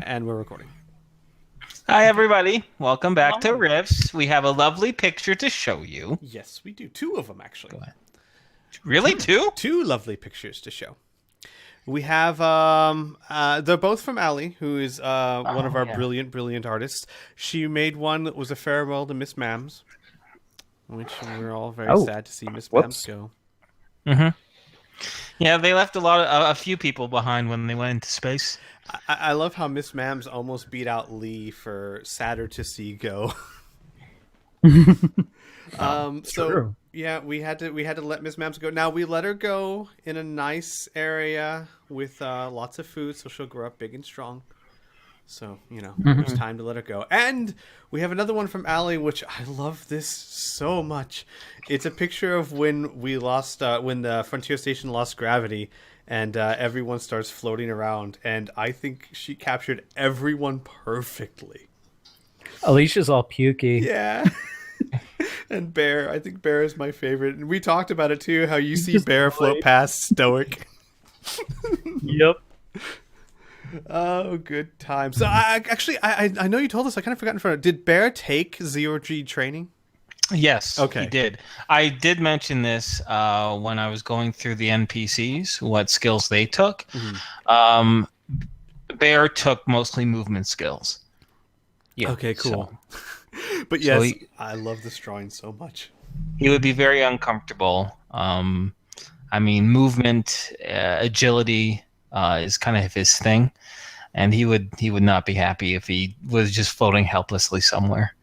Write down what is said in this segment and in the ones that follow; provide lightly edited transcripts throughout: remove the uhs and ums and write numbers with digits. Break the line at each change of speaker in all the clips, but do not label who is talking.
And we're recording.
Hi, everybody. Welcome back to Riffs. We have a lovely picture to show you.
Yes, we do. Two of them, actually.
Go ahead. Really? Two?
Two lovely pictures to show. We have, they're both from Ali, who is one of our brilliant artists. She made one that was a farewell to Miss Mams, which we're all very sad to see Miss Mams go.
Mm-hmm. Yeah, they left a few people behind when they went into space.
I love how Miss Mams almost beat out Lee for sadder to see go. So yeah, we had to let Miss Mams go. Now we let her go in a nice area with lots of food, so she'll grow up big and strong. So it was time to let her go. And we have another one from Allie, which I love this so much. It's a picture of when we lost when the Frontier Station lost gravity. And everyone starts floating around, and I think she captured everyone perfectly.
Alicia's all pukey.
Yeah. And Bear, I think Bear is my favorite. And we talked about it too, how you see Bear float past stoic.
Yep.
Oh, good times. So I know you told us, I kind of forgot in front of. Did Bear take zero-G training?
Yes,
okay.
He did. I did mention this when I was going through the NPCs, what skills they took. Mm-hmm. Bear took mostly movement skills.
Yeah. Okay, cool. So, but yes, I love this drawing so much.
He would be very uncomfortable. I mean, movement, agility is kind of his thing, and he would not be happy if he was just floating helplessly somewhere.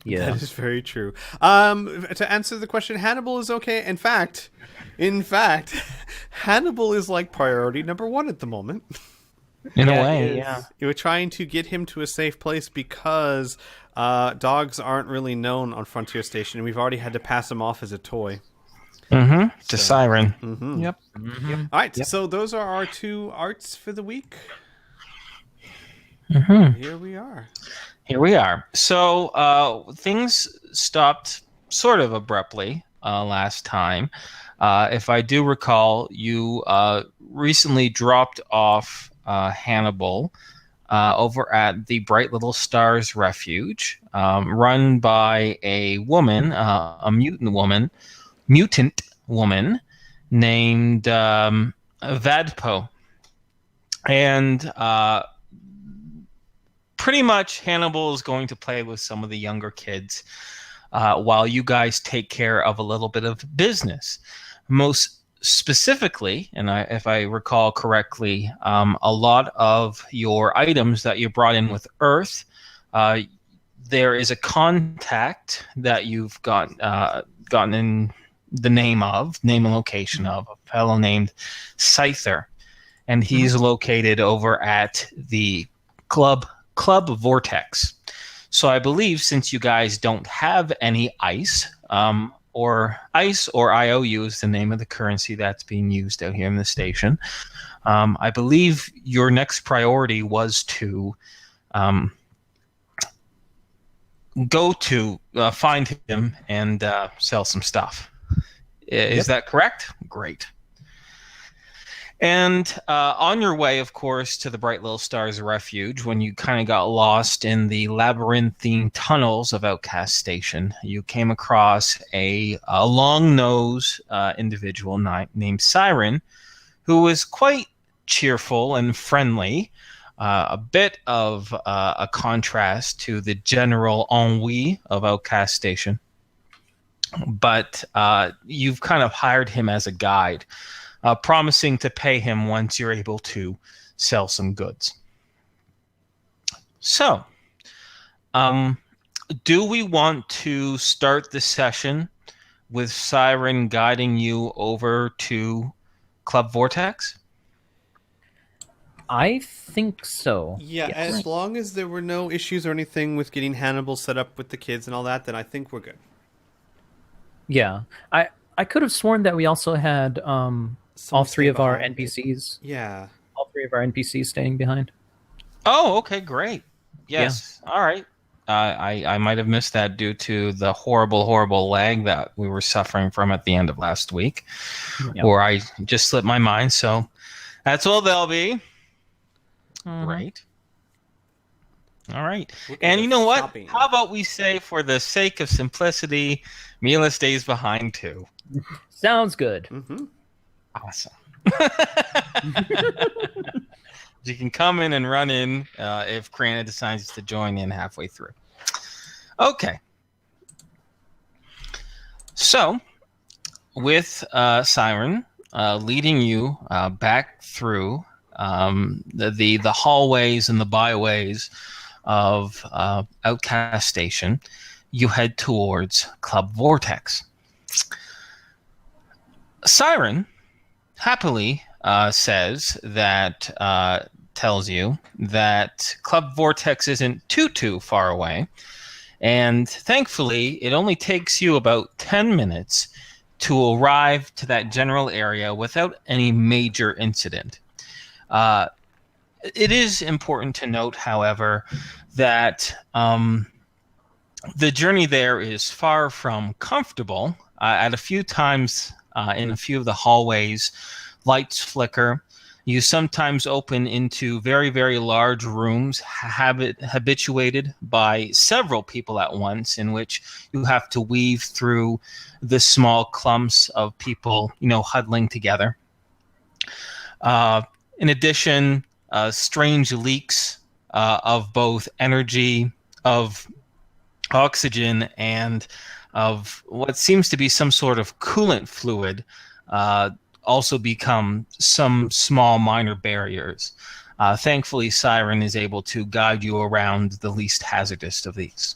Yeah, that is very true. To answer the question, Hannibal is okay. In fact, Hannibal is like priority number 1 at the moment.
In a way, yeah.
We're trying to get him to a safe place because dogs aren't really known on Frontier Station, and we've already had to pass him off as a toy.
Mm-hmm. To Siren.
Mm-hmm.
Yep. Mm-hmm.
All right, so those are our 2 arts for the week.
Mm-hmm.
Here we are.
So things stopped sort of abruptly last time. If I do recall, you recently dropped off Hannibal over at the Bright Little Stars Refuge, run by a woman, a mutant woman named Vadpo. And pretty much Hannibal is going to play with some of the younger kids while you guys take care of a little bit of business. Most specifically, and if I recall correctly, a lot of your items that you brought in with Earth, there is a contact that you've gotten in the name and location of a fellow named Scyther. And he's located over at the Club Vortex. So I believe since you guys don't have any ice, or IOU is the name of the currency that's being used out here in the station, I believe your next priority was to go to find him and sell some stuff. Is that correct? Great. And on your way, of course, to the Bright Little Stars Refuge, when you kind of got lost in the labyrinthine tunnels of Outcast Station, you came across a long-nosed individual named Siren, who was quite cheerful and friendly, a bit of a contrast to the general ennui of Outcast Station. But you've kind of hired him as a guide, promising to pay him once you're able to sell some goods. So, do we want to start the session with Siren guiding you over to Club Vortex?
I think so.
Yeah,
yes.
As long as there were no issues or anything with getting Hannibal set up with the kids and all that, then I think we're good.
Yeah. I could have sworn that we also had all 3 of our NPCs.
Yeah.
All 3 of our NPCs staying behind.
Oh, okay, great. Yes. Yeah. All right. I might have missed that due to the horrible lag that we were suffering from at the end of last week. Yep. Or I just slipped my mind. So that's all they'll be. Mm-hmm. Right. All right. And you know what? How about we say, for the sake of simplicity, Mila stays behind too.
Sounds good.
Mm-hmm.
Awesome. You can come in and run in if Criana decides to join in halfway through. Okay. So, with Siren leading you back through the hallways and the byways of Outcast Station, you head towards Club Vortex. Siren happily tells you that Club Vortex isn't too far away, and thankfully it only takes you about 10 minutes to arrive to that general area without any major incident. It is important to note, however, that the journey there is far from comfortable. At a few times in a few of the hallways, lights flicker. You sometimes open into very, very large rooms habituated by several people at once, in which you have to weave through the small clumps of people, huddling together. In addition, strange leaks of both energy, of oxygen, and of what seems to be some sort of coolant fluid also become some small minor barriers. Thankfully, Siren is able to guide you around the least hazardous of these.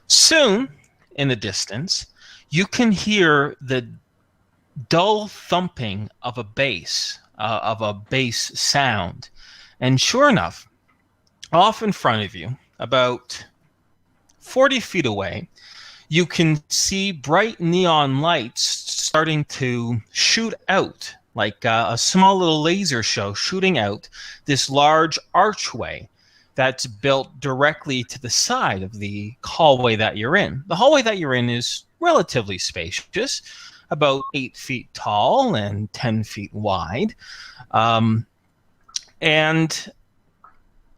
Soon, in the distance, you can hear the dull thumping of a bass sound. And sure enough, off in front of you, about 40 feet away, you can see bright neon lights starting to shoot out, like a small little laser show shooting out this large archway that's built directly to the side of the hallway that you're in. The hallway that you're in is relatively spacious, about 8 feet tall and 10 feet wide. And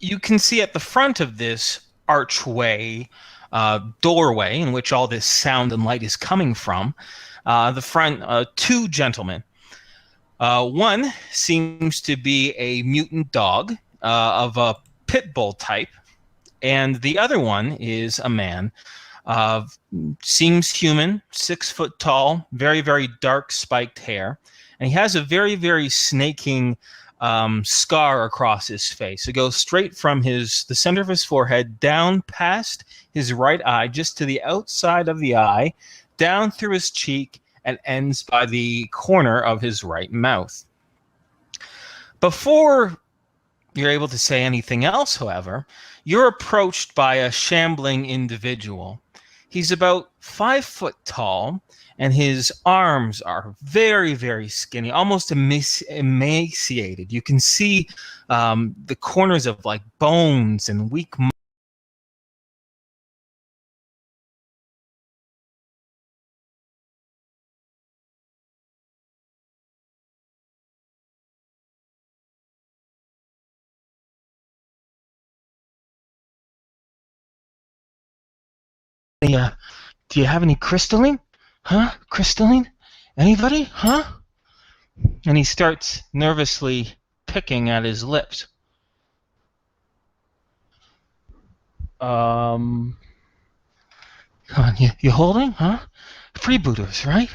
you can see at the front of this archway, doorway in which all this sound and light is coming from, the front, two gentlemen. One seems to be a mutant dog of a pit bull type, and the other one is a man. Seems human, 6 foot tall, very, very dark spiked hair, and he has a very, very snaking scar across his face. It goes straight from the center of his forehead down past his right eye, just to the outside of the eye, down through his cheek, and ends by the corner of his right mouth. Before you're able to say anything else, however, you're approached by a shambling individual. He's about 5 foot tall, and his arms are very, very skinny, almost emaciated. You can see the corners of like bones and weak. Do you have any crystalline? Huh? Crystalline? Anybody? Huh? And he starts nervously picking at his lips. Come on, you holding? Huh? Freebooters, right?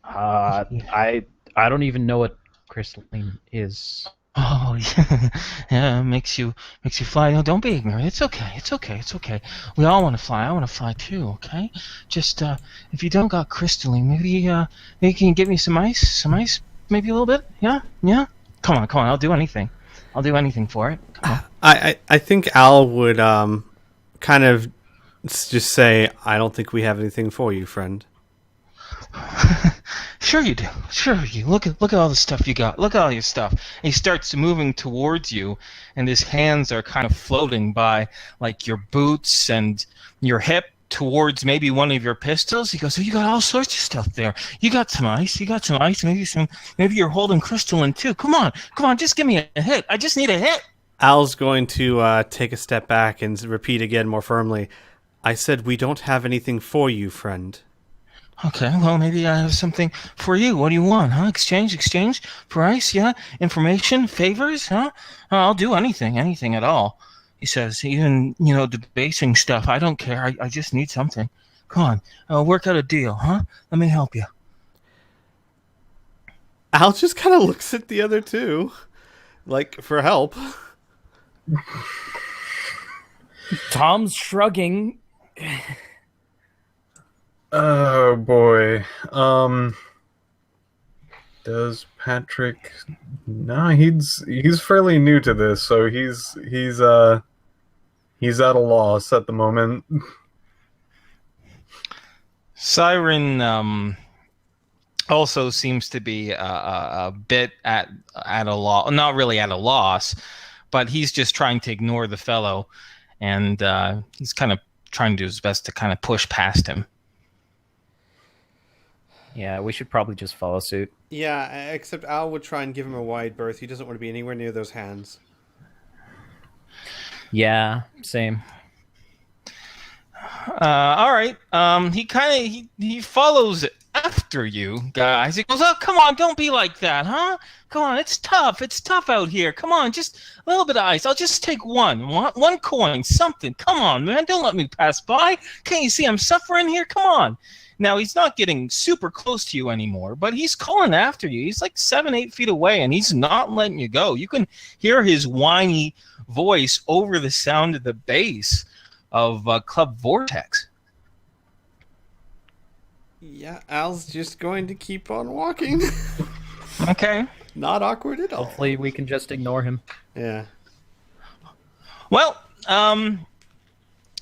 I don't even know what crystalline is.
Oh, yeah, makes you fly. No, don't be ignorant. It's okay. We all want to fly. I want to fly too. Okay, just if you don't got crystalline, maybe you can get me some ice, maybe a little bit. Yeah. Come on. I'll do anything. I'll do anything for it. Come on.
I think Al would kind of just say, "I don't think we have anything for you, friend."
Sure you do. Look at all the stuff you got. Look at all your stuff. And he starts moving towards you, and his hands are kind of floating by, like, your boots and your hip towards maybe one of your pistols. He goes, "Oh, you got all sorts of stuff there. You got some ice. Maybe you're holding crystalline too. Come on. Just give me a hit. I just need a hit."
Al's going to take a step back and repeat again more firmly. I said we don't have anything for you, friend.
Okay, well, maybe I have something for you. What do you want, huh? Exchange, price, yeah? Information, favors, huh? I'll do anything at all. He says, even, debasing stuff. I don't care. I just need something. Come on, I'll work out a deal, huh? Let me help you.
Al just kind of looks at the other two, like, for help.
Tom's shrugging.
Oh boy. Does Patrick? No, he's fairly new to this, so he's at a loss at the moment.
Siren also seems to be a bit at a loss. Not really at a loss, but he's just trying to ignore the fellow, and he's kind of trying to do his best to kind of push past him.
Yeah, we should probably just follow suit.
Yeah, except Al would try and give him a wide berth. He doesn't want to be anywhere near those hands.
Yeah, same.
All right. He follows after you guys. He goes, "Oh, come on, don't be like that, huh? Come on, it's tough. It's tough out here. Come on, just a little bit of ice. I'll just take one coin, something. Come on, man, don't let me pass by. Can't you see I'm suffering here? Come on." Now, he's not getting super close to you anymore, but he's calling after you. He's like 7-8 feet away, and he's not letting you go. You can hear his whiny voice over the sound of the bass of Club Vortex.
Yeah, Al's just going to keep on walking.
Okay.
Not awkward at all.
Hopefully we can just ignore him.
Yeah.
Well, and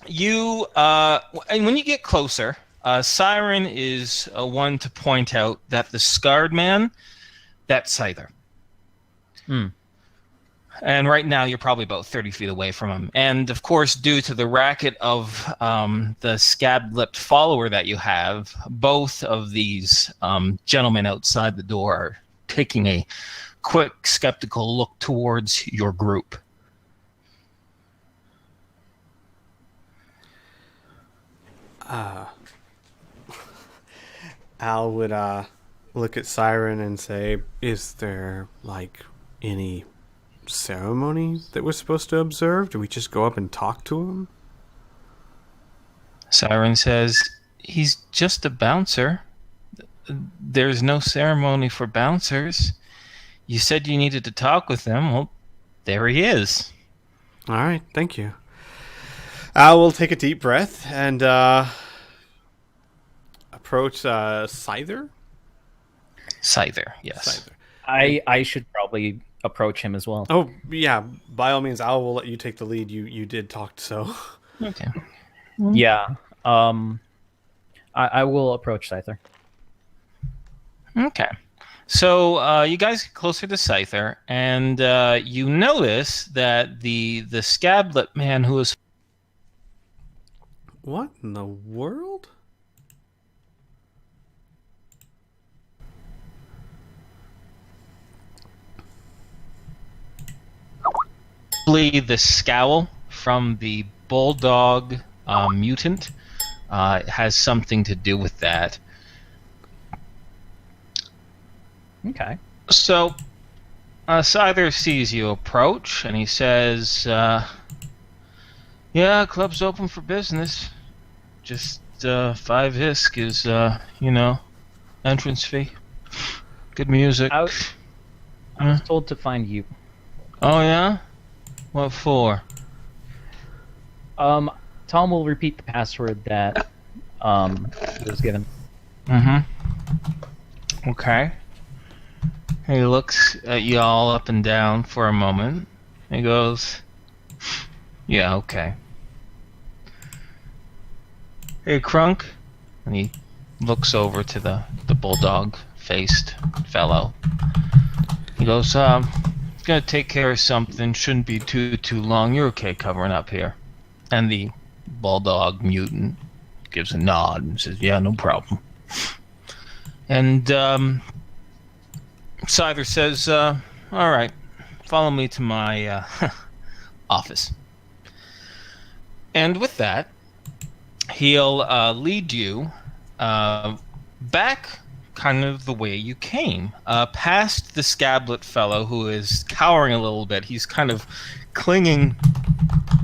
when you get closer, Siren is one to point out that the scarred man, that's Scyther. And right now you're probably about 30 feet away from him. And of course, due to the racket of the scab-lipped follower that you have, both of these gentlemen outside the door are taking a quick, skeptical look towards your group.
Al would look at Siren and say, "Is there, like, any ceremony that we're supposed to observe? Do we just go up and talk to him?"
Siren says, "He's just a bouncer. There's no ceremony for bouncers. You said you needed to talk with him. Well, there he is."
All right, thank you. Al will take a deep breath and approach Scyther?
Scyther, yes.
Scyther.
I should probably approach him as well.
Oh, yeah, by all means, Al will let you take the lead. You did talk, so...
Okay.
Yeah. I will approach Scyther.
Okay. So you guys get closer to Scyther, and you notice that the scablet man who is...
What in the world?
The scowl from the bulldog mutant has something to do with that.
Okay.
So Scyther sees you approach, and he says, "Yeah, club's open for business. Just 5 hisk is, entrance fee. Good music."
I was told to find you.
Oh, yeah? What for?
Tom will repeat the password that was given.
Mm-hmm. Okay. He looks at you all up and down for a moment. He goes, "Yeah, okay. Hey, Crunk." And he looks over to the bulldog-faced fellow. He goes, "Gonna take care of something. Shouldn't be too long. You're okay covering up here." And the bulldog mutant gives a nod and says, "Yeah, no problem." And Scyther says, "All right, follow me to my office. And with that, he'll lead you back kind of the way you came, past the scablet fellow who is cowering a little bit. He's kind of clinging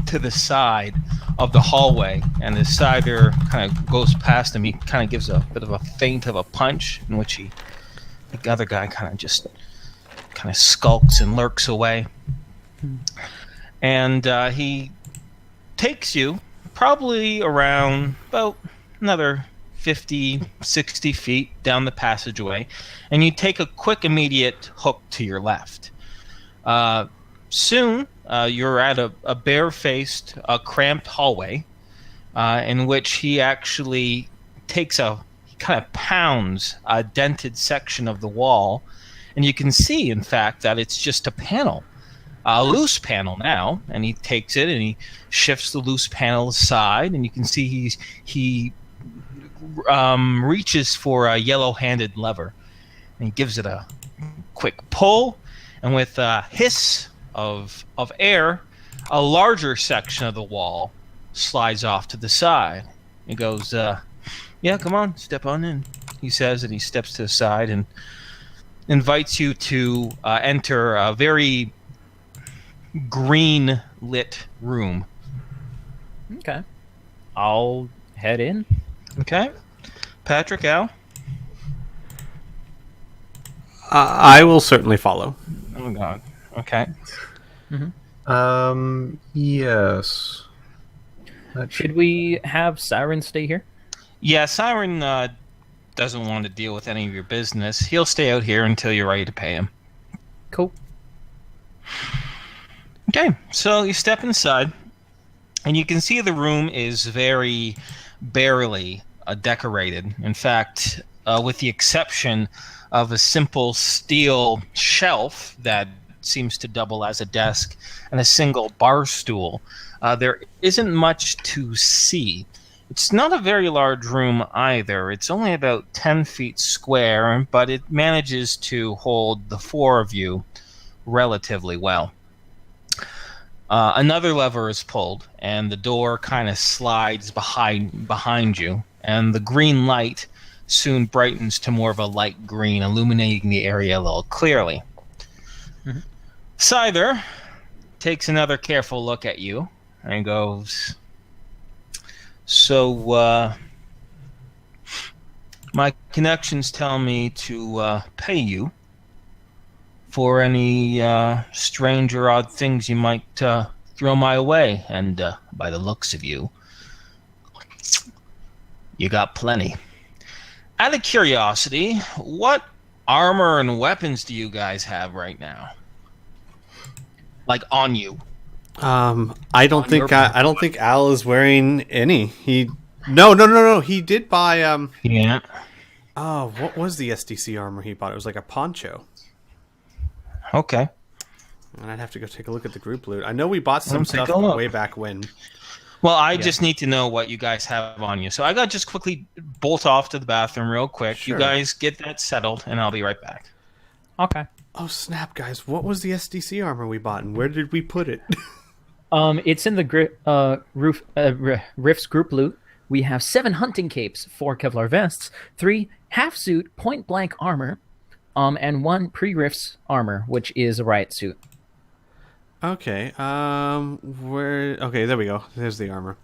to the side of the hallway, and the cider kind of goes past him. He kind of gives a bit of a feint of a punch, in which the other guy kind of skulks and lurks away. And he takes you probably around about another 50, 60 feet down the passageway, and you take a quick, immediate hook to your left. Soon, you're at a bare-faced, cramped hallway, in which he actually he kind of pounds a dented section of the wall, and you can see, in fact, that it's just a panel. A loose panel now, and he takes it and he shifts the loose panel aside, and you can see he reaches for a yellow-handed lever, and he gives it a quick pull, and with a hiss of air, a larger section of the wall slides off to the side. He goes, "Yeah, come on, step on in," he says, and he steps to the side and invites you to enter a very green lit room.
Okay. I'll head in.
Okay. Patrick, Al?
I will certainly follow.
Oh, God. Okay.
Yes.
Should we have Siren stay here?
Yeah, Siren doesn't want to deal with any of your business. He'll stay out here until you're ready to pay him.
Cool.
Okay, so you step inside, and you can see the room is very barely decorated. In fact, with the exception of a simple steel shelf that seems to double as a desk and a single bar stool, there isn't much to see. It's not a very large room either. It's only about 10 feet square, but it manages to hold the four of you relatively well. Another lever is pulled, and the door kind of slides behind you, and the green light soon brightens to more of a light green, illuminating the area a little clearly. Mm-hmm. Scyther takes another careful look at you and goes, "So, my connections tell me to pay you for any strange or odd things you might throw my way, and by the looks of you, you got plenty. Out of curiosity, what armor and weapons do you guys have right now? Like on you?"
I don't think Al is wearing any. No. He did buy
Yeah.
Oh, what was the SDC armor he bought? It was like a poncho.
Okay.
And I'd have to go take a look at the group loot. I know we bought some stuff way back when.
Well, I just need to know what you guys have on you. So I got to just quickly bolt off to the bathroom real quick. Sure. You guys get that settled, and I'll be right back.
Okay.
Oh, snap, guys. What was the SDC armor we bought, and where did we put it?
It's in the Rift's group loot. We have 7 hunting capes, 4 Kevlar vests, 3 half-suit point-blank armor, and 1 pre-Rift's armor, which is a riot suit.
Okay, Okay, there we go. There's the armor.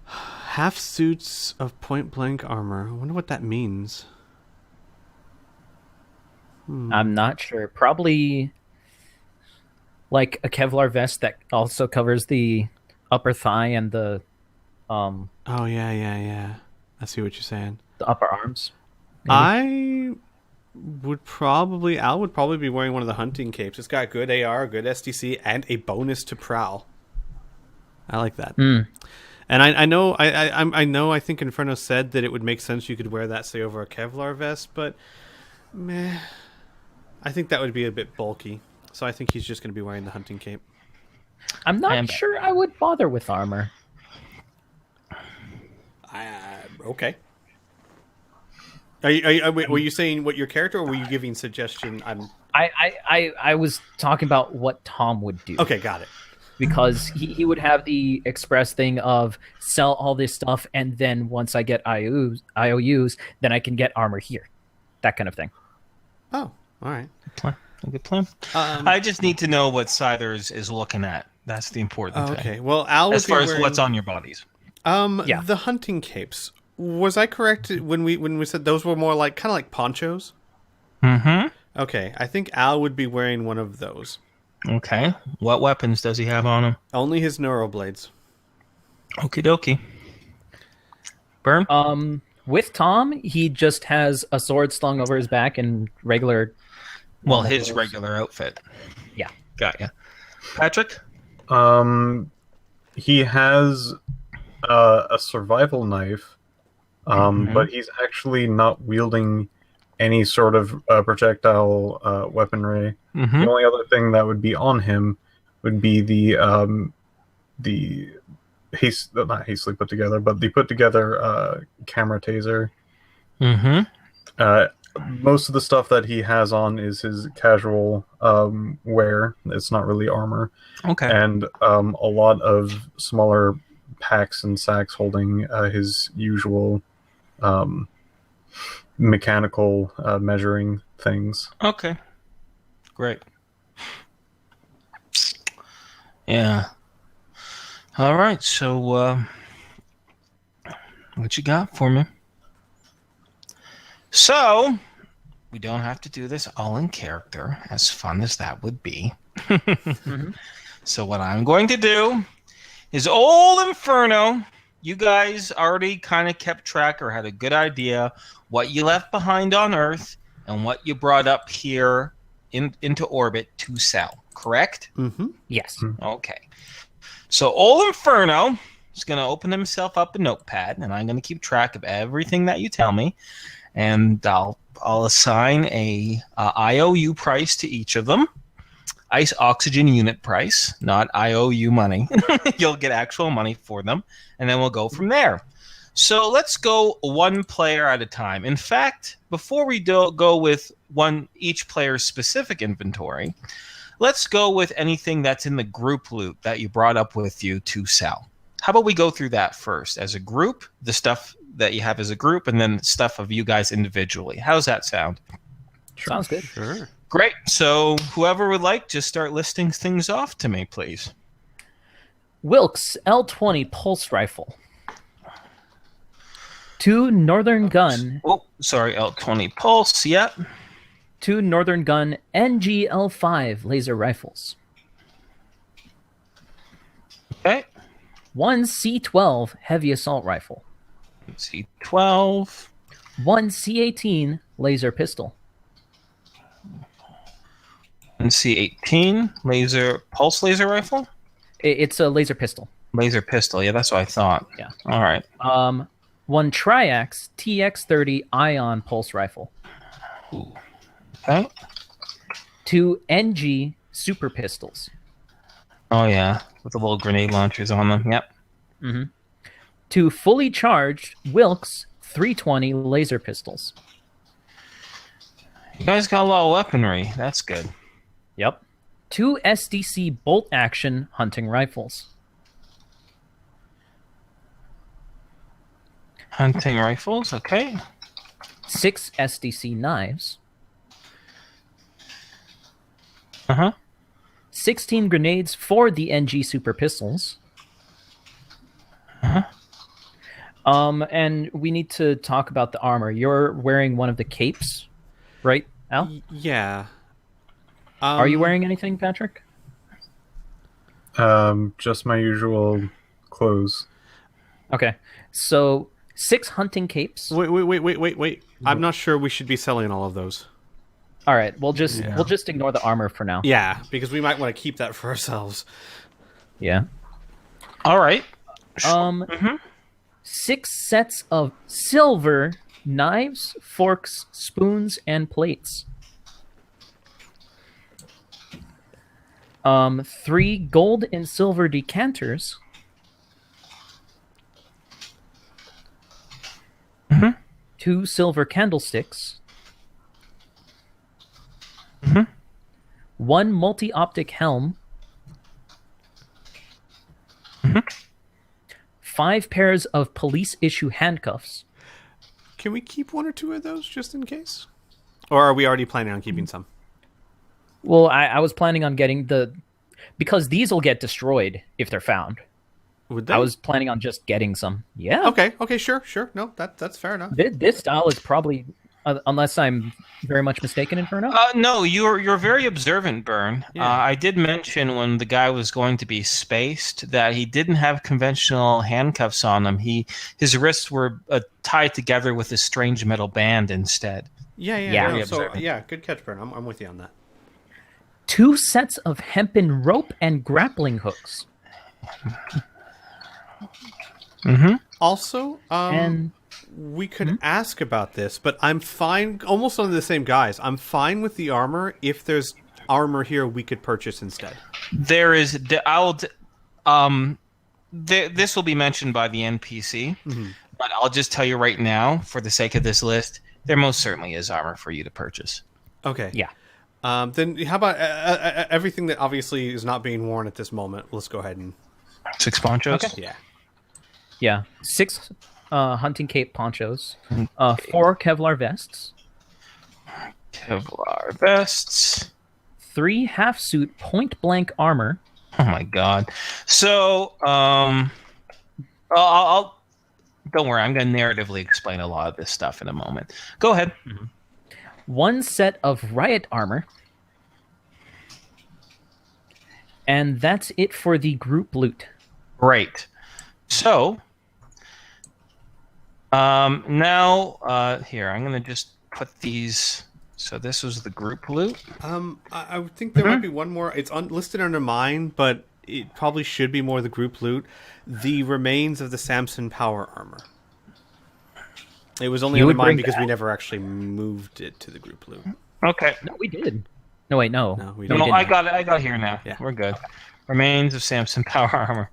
Half suits of point blank armor. I wonder what that means.
I'm not sure. Probably like a Kevlar vest that also covers the upper thigh and the
Oh yeah. I see what you're saying.
The upper arms.
Maybe. Al would probably be wearing one of the hunting capes. It's got good AR, good SDC, and a bonus to prowl. I like that. And I know I think Inferno said that it would make sense you could wear that, say, over a Kevlar vest, but meh. I think that would be a bit bulky. So I think he's just going to be wearing the hunting cape.
I'm not sure I would bother with armor.
Okay. Were you saying what your character, or were you giving suggestion?
I was talking about what Tom would do.
Okay, got it.
because he would have the express thing of sell all this stuff, and then once I get IOUs, then I can get armor here, that kind of thing.
Oh, all right.
Good plan. I just need to know what Scyther is looking at. That's the important thing.
Okay. Well, Al would
As far
be
as
wearing,
what's on your bodies.
Yeah.
the hunting capes. Was I correct when we said those were more like kind of like ponchos?
Mm-hmm.
Okay, I think Al would be wearing one of those.
Okay. What weapons does he have on him?
Only his neuroblades.
Okie dokie. Burn?
With Tom, he just has a sword slung over his back and regular.
Well, his regular outfit.
Yeah.
Got ya. Patrick?
He has a survival knife, but he's actually not wielding any sort of projectile weaponry.
Mm-hmm.
The only other thing that would be on him would be the not hastily put together, but the put together camera taser.
Mm-hmm.
Most of the stuff that he has on is his casual wear. It's not really armor.
Okay.
And a lot of smaller packs and sacks holding his usual mechanical measuring things.
Okay. Great. Yeah. All right. So, what you got for me? So, we don't have to do this all in character, as fun as that would be. So what I'm going to do is old Inferno. You guys already kind of kept track or had a good idea what you left behind on Earth and what you brought up here into orbit to sell, correct?
Mm-hmm.
Yes.
Okay. So old Inferno is going to open himself up a notepad, and I'm going to keep track of everything that you tell me, and I'll assign a IOU price to each of them. Ice oxygen unit price, not IOU money. You'll get actual money for them, and then we'll go from there. So let's go one player at a time. In fact, before we go with each player's specific inventory, let's go with anything that's in the group loot that you brought up with you to sell. How about we go through that first as a group, the stuff that you have as a group, and then stuff of you guys individually. How's that sound?
Sounds good.
Sure.
Great. So whoever would like, just start listing things off to me, please.
Wilkes L20 pulse rifle. 2 Northern Gun.
Oh, sorry, L20 pulse. Yep.
2 Northern Gun NGL5 laser rifles.
Okay.
1 C12 heavy assault rifle.
C12.
1 C18 laser pistol.
And C18 pulse laser rifle.
It's a laser pistol.
Laser pistol. Yeah, that's what I thought.
Yeah.
All right.
1 Triax TX30 ion pulse rifle.
Ooh. Okay.
2 NG super pistols.
Oh yeah, with the little grenade launchers on them. Yep.
2 fully charged Wilkes 320 laser pistols.
You guys got a lot of weaponry. That's good.
Yep. 2 SDC bolt action hunting rifles.
Hunting rifles. Okay.
6 SDC knives. 16 grenades for the NG super pistols. And we need to talk about the armor. You're wearing one of the capes, right, Al?
Yeah.
Are you wearing anything, Patrick?
Just my usual clothes.
Okay. So 6 hunting capes.
Wait. I'm not sure we should be selling all of those.
All right, we'll just ignore the armor for now.
Yeah, because we might want to keep that for ourselves.
Yeah.
All right.
6 sets of silver knives, forks, spoons, and plates. 3 gold and silver decanters. 2 silver candlesticks. 1 multi-optic helm. 5 pairs of police issue handcuffs.
Can we keep 1 or 2 of those just in case? Or are we already planning on keeping some?
Well, I was planning on getting because these will get destroyed if they're found.
Would they?
I was planning on just getting some. Yeah.
Okay, sure. No, that's fair enough.
This style is probably, unless I'm very much mistaken, Inferno.
No, you're very observant, Burn.
Yeah.
I did mention when the guy was going to be spaced that he didn't have conventional handcuffs on him. His wrists were tied together with a strange metal band instead.
Yeah. No, so good catch, Burn. I'm with you on that.
2 sets of hempen rope and grappling hooks.
Also,
And
we could ask about this, but I'm fine. Almost under the same guise. I'm fine with the armor if there's armor here we could purchase instead.
There is. This will be mentioned by the NPC, but I'll just tell you right now, for the sake of this list, there most certainly is armor for you to purchase.
Okay.
yeah.
Then how about everything that obviously is not being worn at this moment? Let's go ahead and
6 ponchos.
yeah.
Yeah. 6 hunting cape ponchos. 4 Kevlar vests.
Kevlar vests.
3 half suit point blank armor.
Oh my god. So, I'll don't worry. I'm going to narratively explain a lot of this stuff in a moment. Go ahead.
1 set of riot armor. And that's it for the group loot.
Great. So, now, here, I'm going to just put these. So this was the group loot.
I would think there might be one more. It's listed under mine, but it probably should be more the group loot. The remains of the Samson power armor. It was only
You
under
would
mine
bring
because
that?
we never actually moved it to the group loot.
Okay.
No, we did. No, wait, no.
No, we
No,
didn't.
I got it. I got it here now.
Yeah.
We're good. Remains of Samson power armor.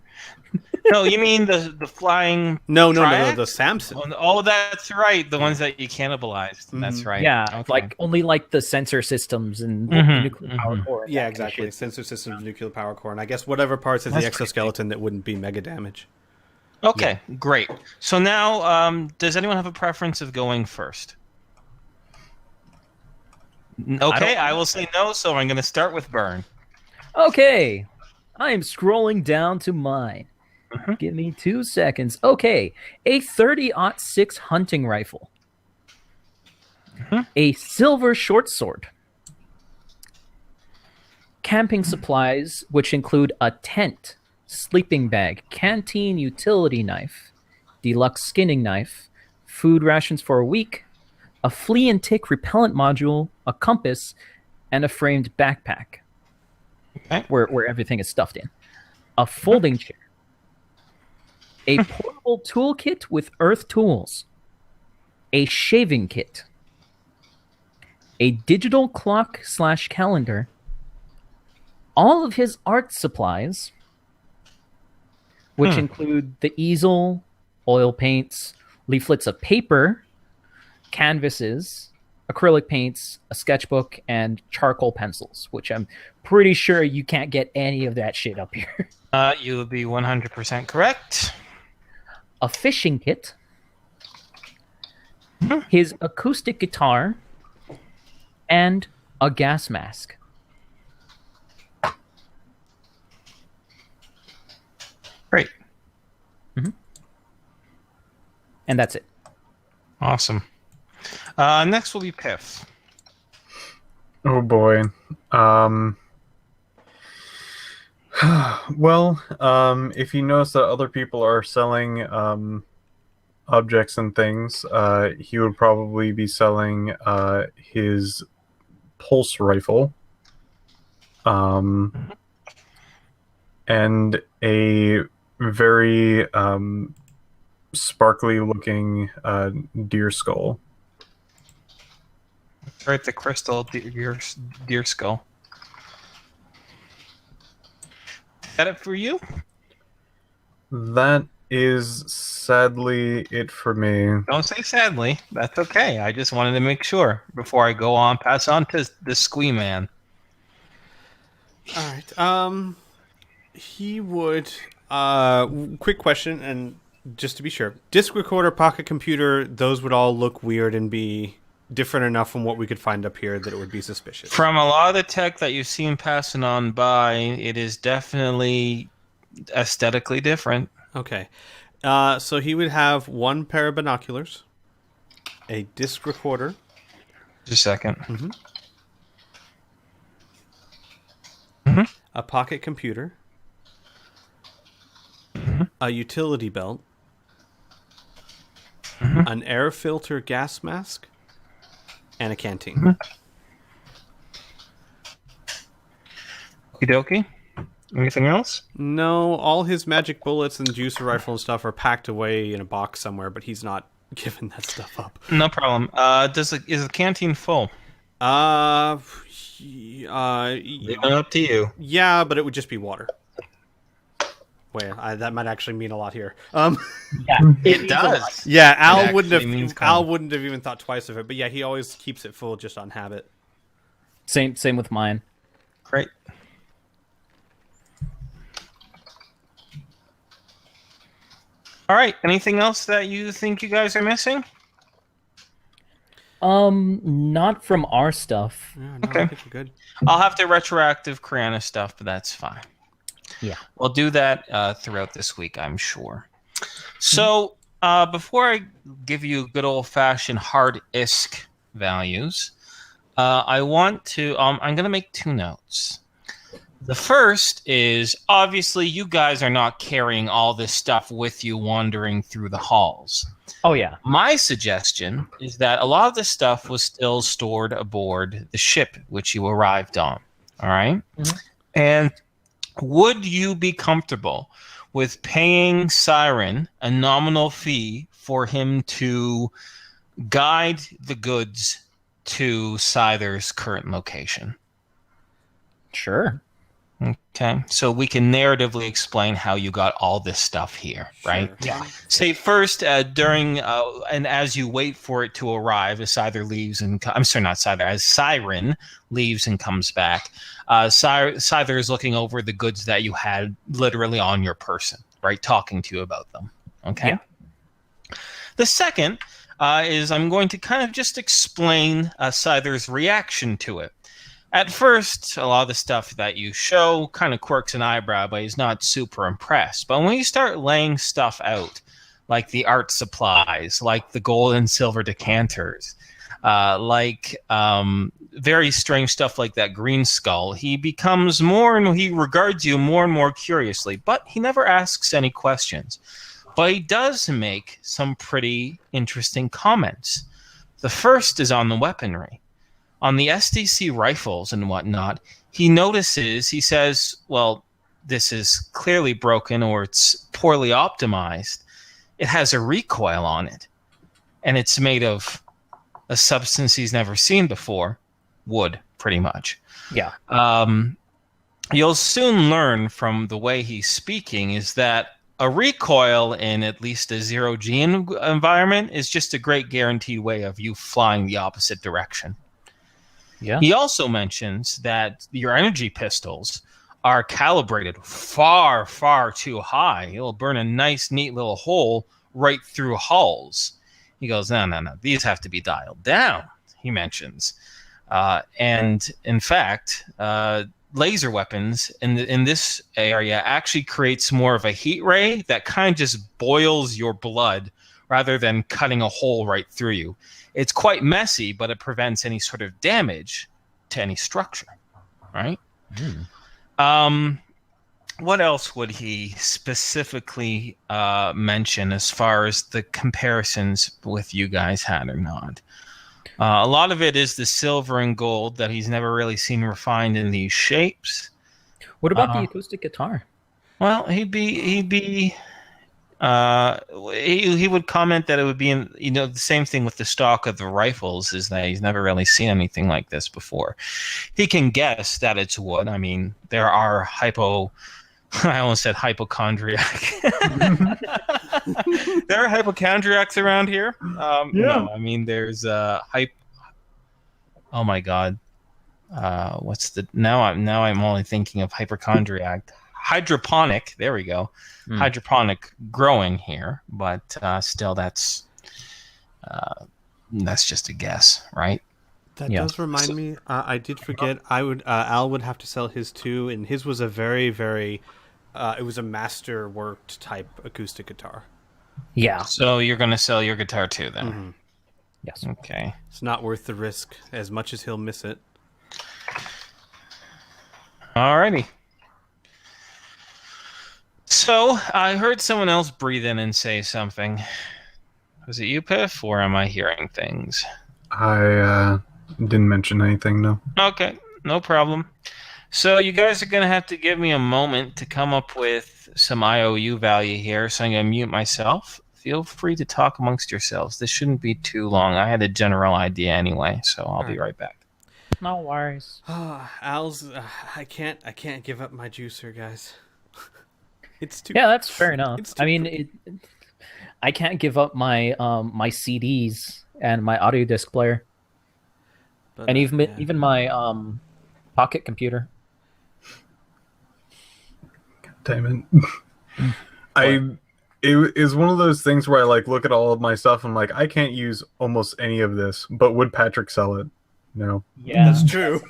No, you mean the flying?
No,
triads?
the Samson.
Oh, that's right. The ones that you cannibalized. That's right.
Yeah,
Okay.
like only like the sensor systems and
Mhm,
nuclear power core. and
Yeah,
that kind of
exactly.
shit.
Sensor systems, nuclear power core, and I guess whatever parts of the
That's
exoskeleton that wouldn't be mega damage.
Okay, great. So now, does anyone have a preference of going first? Okay, I will say no, so I'm going to start with Burn.
Okay, I am scrolling down to mine. Give me 2 seconds. Okay, a 30-06 hunting rifle. A silver short sword. Camping supplies, which include a tent, sleeping bag, canteen utility knife, deluxe skinning knife, food rations for a week, a flea and tick repellent module, a compass, and a framed backpack.
Okay.
Where everything is stuffed in. A folding chair. A portable toolkit with earth tools. A shaving kit. A digital clock/calendar. All of his art supplies, which include the easel, oil paints, leaflets of paper, canvases, acrylic paints, a sketchbook, and charcoal pencils, which I'm pretty sure you can't get any of that shit up here.
You would be 100% correct.
A fishing kit, his acoustic guitar, and a gas mask.
Great.
And that's it.
Awesome. Next will be Piff.
Oh boy. Well, if you notice that other people are selling objects and things, he would probably be selling his pulse rifle, and a very sparkly looking deer skull.
Right, the crystal deer skull. Is that it for you?
That is sadly it for me.
Don't say sadly. That's okay. I just wanted to make sure before I go on. Pass on to the Squee Man.
All right. He would. Quick question, and just to be sure, disc recorder, pocket computer, those would all look weird and be different enough from what we could find up here that it would be suspicious.
From a lot of the tech that you've seen passing on by, it is definitely aesthetically different.
Okay. So he would have one pair of binoculars, a disc recorder.
Just a second.
A pocket computer, a utility belt, an air filter gas mask, and a canteen.
Okie dokie. Anything else?
No, all his magic bullets and juicer rifle and stuff are packed away in a box somewhere, but he's not giving that stuff up.
No problem. Is the canteen full? Leave it up to you.
Yeah, but it would just be water. Wait, that might actually mean a lot here.
Yeah,
It does.
Yeah,
It
Al wouldn't
actually means
have even thought twice of it. But yeah, he always keeps it full just on habit.
Same with mine.
Great. All right. Anything else that you think you guys are missing?
Not from our stuff.
Yeah, no,
Okay.
I think we're good.
I'll have the retroactive Criana stuff, but that's fine.
Yeah.
We'll do that throughout this week, I'm sure. So before I give you good old-fashioned hard ISK values, I want to. I'm going to make two notes. The first is, obviously, you guys are not carrying all this stuff with you wandering through the halls.
Oh yeah.
My suggestion is that a lot of this stuff was still stored aboard the ship which you arrived on. All right? And would you be comfortable with paying Siren a nominal fee for him to guide the goods to Scyther's current location?
Sure.
Okay, so we can narratively explain how you got all this stuff here, right?
Sure.
Yeah.
Say first, during and as you wait for it to arrive, as Scyther leaves and I'm sorry, not Scyther, as Siren leaves and comes back, Scyther is looking over the goods that you had literally on your person, right? Talking to you about them. Okay.
Yeah.
The second is I'm going to kind of just explain Scyther's reaction to it. At first, a lot of the stuff that you show kind of quirks an eyebrow, but he's not super impressed. But when you start laying stuff out, like the art supplies, like the gold and silver decanters, like very strange stuff like that green skull, he becomes he regards you more and more curiously, but he never asks any questions. But he does make some pretty interesting comments. The first is on the weaponry. On the SDC rifles and whatnot, he says, well, this is clearly broken or it's poorly optimized. It has a recoil on it, and it's made of a substance he's never seen before, wood, pretty much.
Yeah.
You'll soon learn from the way he's speaking is that a recoil in at least a zero-G environment is just a great guaranteed way of you flying the opposite direction.
Yeah.
He also mentions that your energy pistols are calibrated far, far too high. It'll burn a nice, neat little hole right through hulls. He goes, no. These have to be dialed down, he mentions. And in fact, laser weapons in this area actually creates more of a heat ray that kind of just boils your blood rather than cutting a hole right through you. It's quite messy, but it prevents any sort of damage to any structure, right? What else would he specifically mention as far as the comparisons with you guys had or not? A lot of it is the silver and gold that he's never really seen refined in these shapes.
What about the acoustic guitar?
Well, he would comment that it would be the same thing with the stock of the rifles, is that he's never really seen anything like this before. He can guess that it's wood. I mean, there are I almost said hypochondriac. There are hypochondriacs around here.
Yeah.
No, I mean, there's oh my god. Now I'm only thinking of hypochondriac. hydroponic. There we go. Hydroponic growing here, but still, that's just a guess, right?
That does remind me. I did forget. Al would have to sell his too, and his was a very, very. It was a master-worked type acoustic guitar.
Yeah.
So you're going to sell your guitar too, then?
Mm-hmm.
Yes.
Okay.
It's not worth the risk, as much as he'll miss it.
Alrighty. So I heard someone else breathe in and say something. Was it you, Piff, or am I hearing things?
I didn't mention anything, no.
Okay, no problem. So you guys are going to have to give me a moment to come up with some IOU value here. So I'm going to mute myself. Feel free to talk amongst yourselves. This shouldn't be too long. I had a general idea anyway, so I'll be right back.
No worries.
Al's. I can't give up my juicer, guys. It's too.
Yeah, that's fair enough.
I
mean, I can't give up my my CDs and my audio disc player,
But,
and even my pocket computer.
Damn it. It is one of those things where I like look at all of my stuff and I'm like, I can't use almost any of this, but would Patrick sell it? No.
Yeah,
that's true.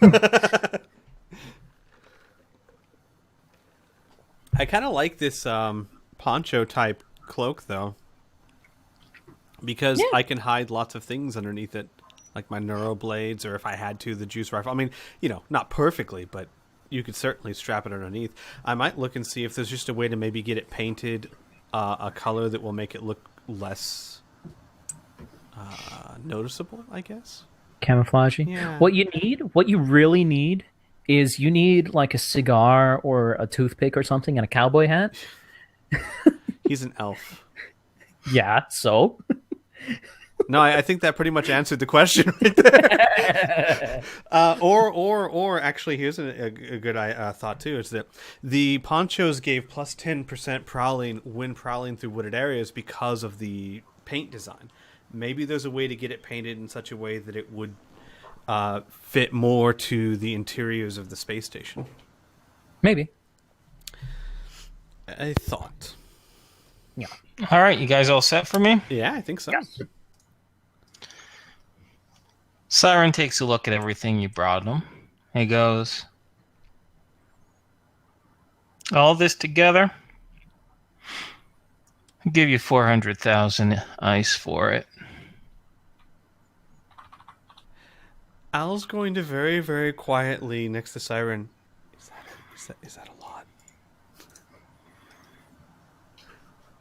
I kind of like this poncho type cloak though, because I can hide lots of things underneath it, like my neuroblades, or if I had to, the juice rifle. I mean, not perfectly, but you could certainly strap it underneath. I might look and see if there's just a way to maybe get it painted a color that will make it look less noticeable, I guess.
Camouflagey.
Yeah.
What you really need is you need like a cigar or a toothpick or something and a cowboy hat.
He's an elf.
Yeah, so?
No, I think that pretty much answered the question right there. Or actually, here's a good thought too: is that the ponchos gave plus 10% prowling when prowling through wooded areas because of the paint design. Maybe there's a way to get it painted in such a way that it would fit more to the interiors of the space station.
Maybe.
I thought.
Yeah.
All right, you guys all set for me?
Yeah, I think so.
Yes.
Siren takes a look at everything you brought him. He goes, all this together, I'll give you 400,000 ice for it.
Al's going to very, very quietly next to Siren. Is that a lot?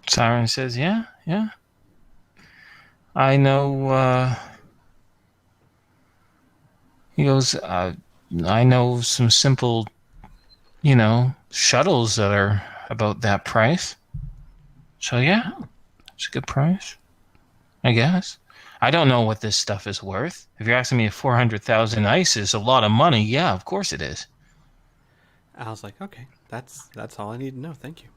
Siren says, yeah. I know, he goes, I know some simple, shuttles that are about that price. So yeah, it's a good price, I guess. I don't know what this stuff is worth. If you're asking me if 400,000 ice is a lot of money, yeah, of course it is.
Al's like, okay, that's all I need to know. Thank you.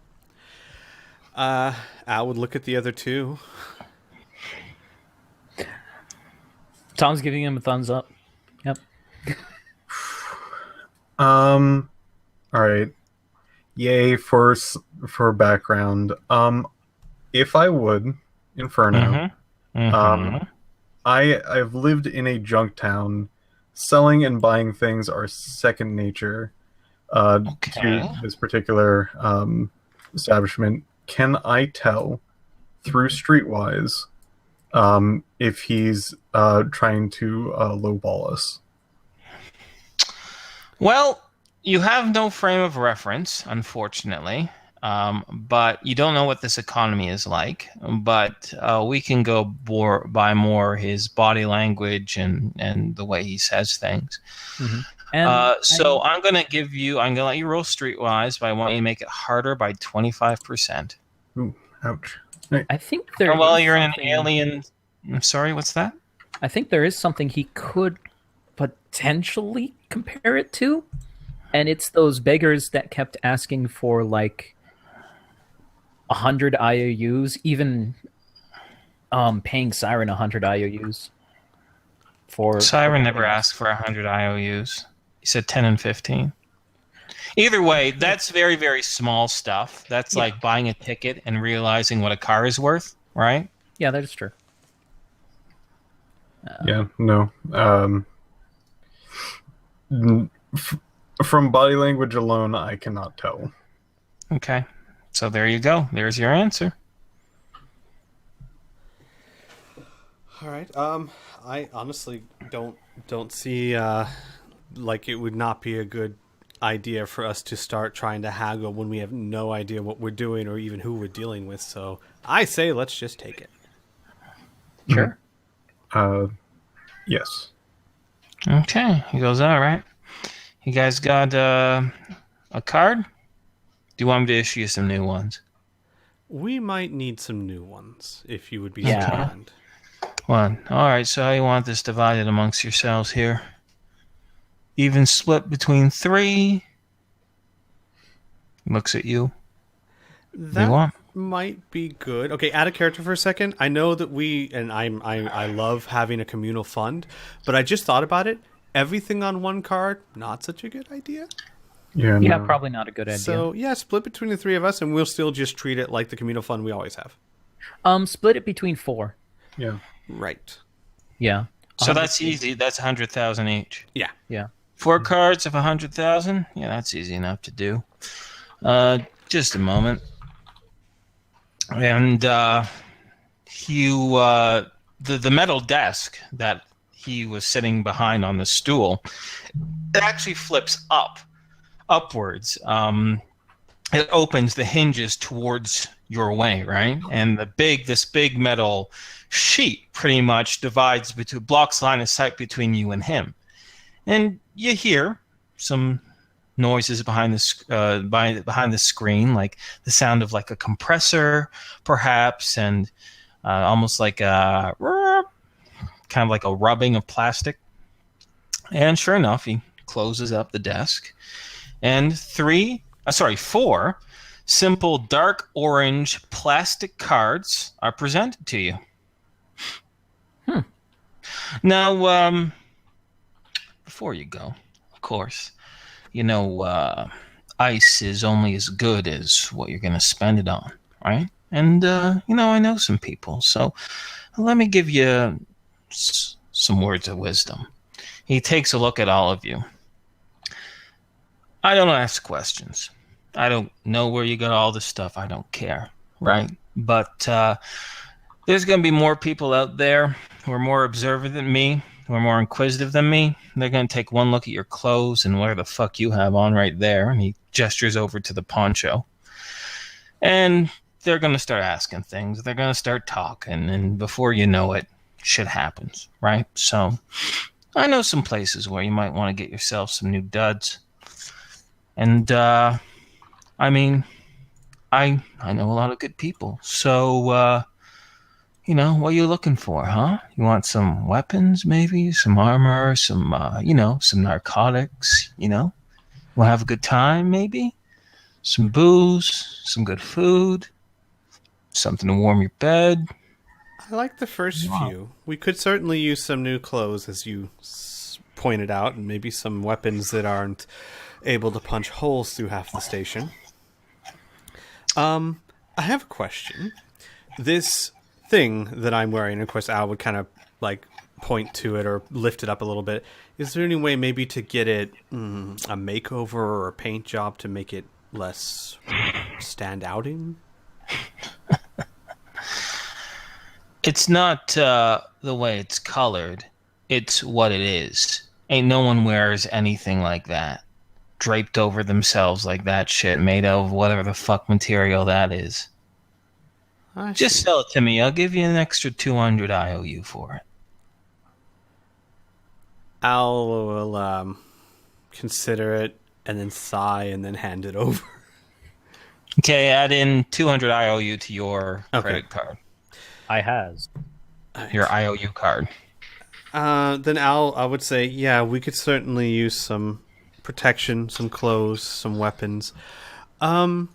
Al would look at the other two.
Tom's giving him a thumbs up. Yep.
All right. Yay for background. If I would, Inferno. I've lived in a junk town. Selling and buying things are second nature to this particular establishment. Can I tell through Streetwise if he's trying to lowball us?
Well, you have no frame of reference, unfortunately. But you don't know what this economy is like. But we can go by more his body language and the way he says things.
Mm-hmm.
So I'm going to let you roll Streetwise, but I want you to make it harder by 25%.
Ooh, ouch.
I think there.
Well, you're in an alien. I'm sorry, what's that?
I think there is something he could potentially compare it to, and it's those beggars that kept asking for like 100 IOUs, even paying Siren 100 IOUs.
Siren never asked for 100 IOUs. He said 10 and 15. Either way, that's very, very small stuff. That's like buying a ticket and realizing what a car is worth, right?
Yeah, that is true.
Yeah, no. From body language alone, I cannot tell.
Okay. So there you go. There's your answer.
All right. I honestly don't see like it would not be a good idea for us to start trying to haggle when we have no idea what we're doing or even who we're dealing with. So I say let's just take it.
Sure.
Yes.
Okay. He goes, all right. You guys got a card? Do you want me to issue you some new ones?
We might need some new ones if you would be so
Yeah.
kind.
One. All right. So how you want this divided amongst yourselves here? Even split between 3. Looks at you.
That
want?
might be good. Okay, add a character for a second. I know that I love having a communal fund, but I just thought about it. Everything on one card, not such a good idea.
Yeah,
Yeah,
no.
probably not a good idea.
So yeah, split between the 3 of us, and we'll still just treat it like the communal fund we always have.
Split it between 4.
Yeah.
Right.
Yeah.
So that's easy. That's 100,000 each.
Yeah.
Yeah.
4 cards of 100,000. Yeah, that's easy enough to do. Just a moment. And the metal desk that he was sitting behind on the stool, it actually flips upwards. It opens the hinges towards your way, right? And this big metal sheet pretty much blocks line of sight between you and him. And you hear some noises behind the screen, like the sound of like a compressor, perhaps, and almost like a kind of like a rubbing of plastic. And sure enough, he closes up the desk, and 4 simple dark orange plastic cards are presented to you. Now, before you go, of course, ice is only as good as what you're going to spend it on, right? And, I know some people, so let me give you some words of wisdom. He takes a look at all of you. I don't ask questions. I don't know where you got all this stuff. I don't care, right? But there's going to be more people out there who are more observant than me, who are more inquisitive than me. They're going to take one look at your clothes and whatever the fuck you have on right there. And he gestures over to the poncho. And they're going to start asking things. They're going to start talking. And before you know it, shit happens, right? So I know some places where you might want to get yourself some new duds. And, I know a lot of good people. So, what are you looking for, huh? You want some weapons, maybe? Some armor, some narcotics, We'll have a good time, maybe? Some booze, some good food, something to warm your bed.
I like the first few. We could certainly use some new clothes, as you pointed out, and maybe some weapons that aren't able to punch holes through half the station. I have a question. This thing that I'm wearing, of course, Al would kind of like point to it or lift it up a little bit. Is there any way maybe to get it a makeover or a paint job to make it less stand-outing?
It's not the way it's colored. It's what it is. Ain't no one wears anything like that. Draped over themselves like that shit, made of whatever the fuck material that is. Just sell it to me. I'll give you an extra 200 IOU for it.
Al will consider it and then sigh and then hand it over.
Okay, add in 200 IOU to your credit card.
I has.
Your IOU card.
Then Al, I would say, yeah, we could certainly use some protection, some clothes, some weapons. And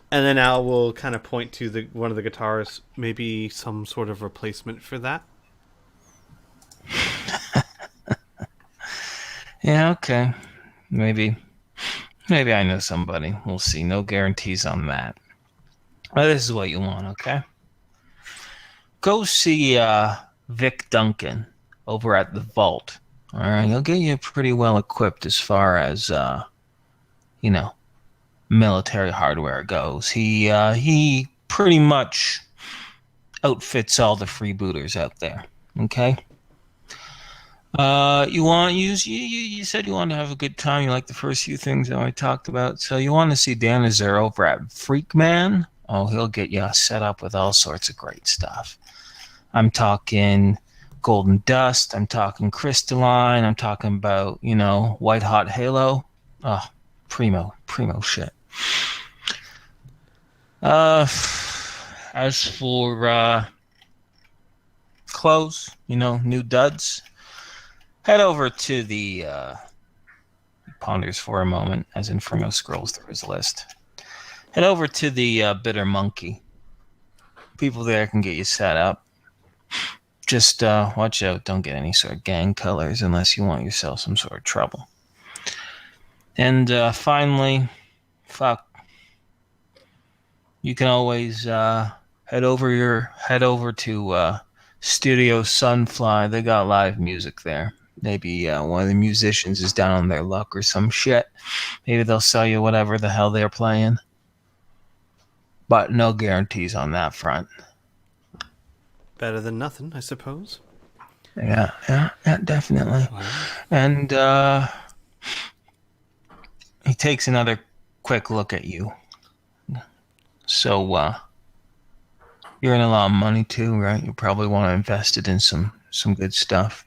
then Al will kind of point to one of the guitars, maybe some sort of replacement for that.
Yeah, okay. Maybe Maybe I know somebody. We'll see. No guarantees on that. But this is what you want, okay? Go see Vic Duncan over at the Vault. All right, he'll get you pretty well equipped as far as military hardware goes. He pretty much outfits all the freebooters out there. Okay. You said you want to have a good time. You like the first few things that I talked about. So you want to see Dan Azar over at Freakman. Oh, he'll get you set up with all sorts of great stuff. I'm talking Golden Dust. I'm talking Crystalline. I'm talking about, White Hot Halo. Oh, primo shit. As for clothes, new duds, head over to the ponders for a moment as Inferno scrolls through his list. Head over to the Bitter Monkey. People there can get you set up. Just watch out, don't get any sort of gang colors unless you want yourself some sort of trouble. And finally, you can always head over to Studio Sunfly. They got live music there. Maybe one of the musicians is down on their luck or some shit. Maybe they'll sell you whatever the hell they're playing. But no guarantees on that front.
Better than nothing, I suppose.
Yeah, definitely. Wow. And he takes another quick look at you. So, you're in a lot of money too, right? You probably want to invest it in some good stuff,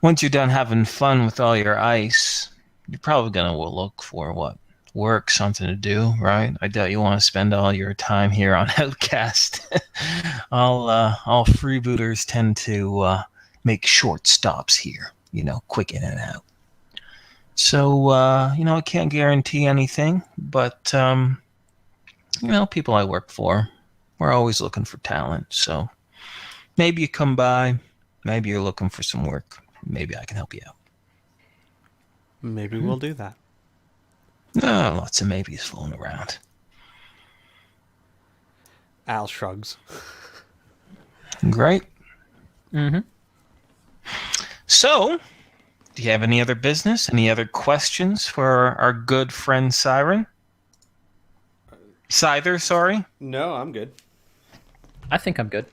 Once you're done having fun with all your ice, you're probably going to look for work, something to do, right? I doubt you want to spend all your time here on Outcast. All freebooters tend to make short stops here, quick in and out. So, I can't guarantee anything, but, people I work for, we're always looking for talent. So maybe you come by, maybe you're looking for some work. Maybe I can help you out.
Maybe we'll do that.
Lots of maybes floating around.
Al shrugs.
Great.
Mm-hmm.
So, do you have any other business? Any other questions for our good friend Siren? Scyther, sorry.
No, I'm good.
I think I'm good.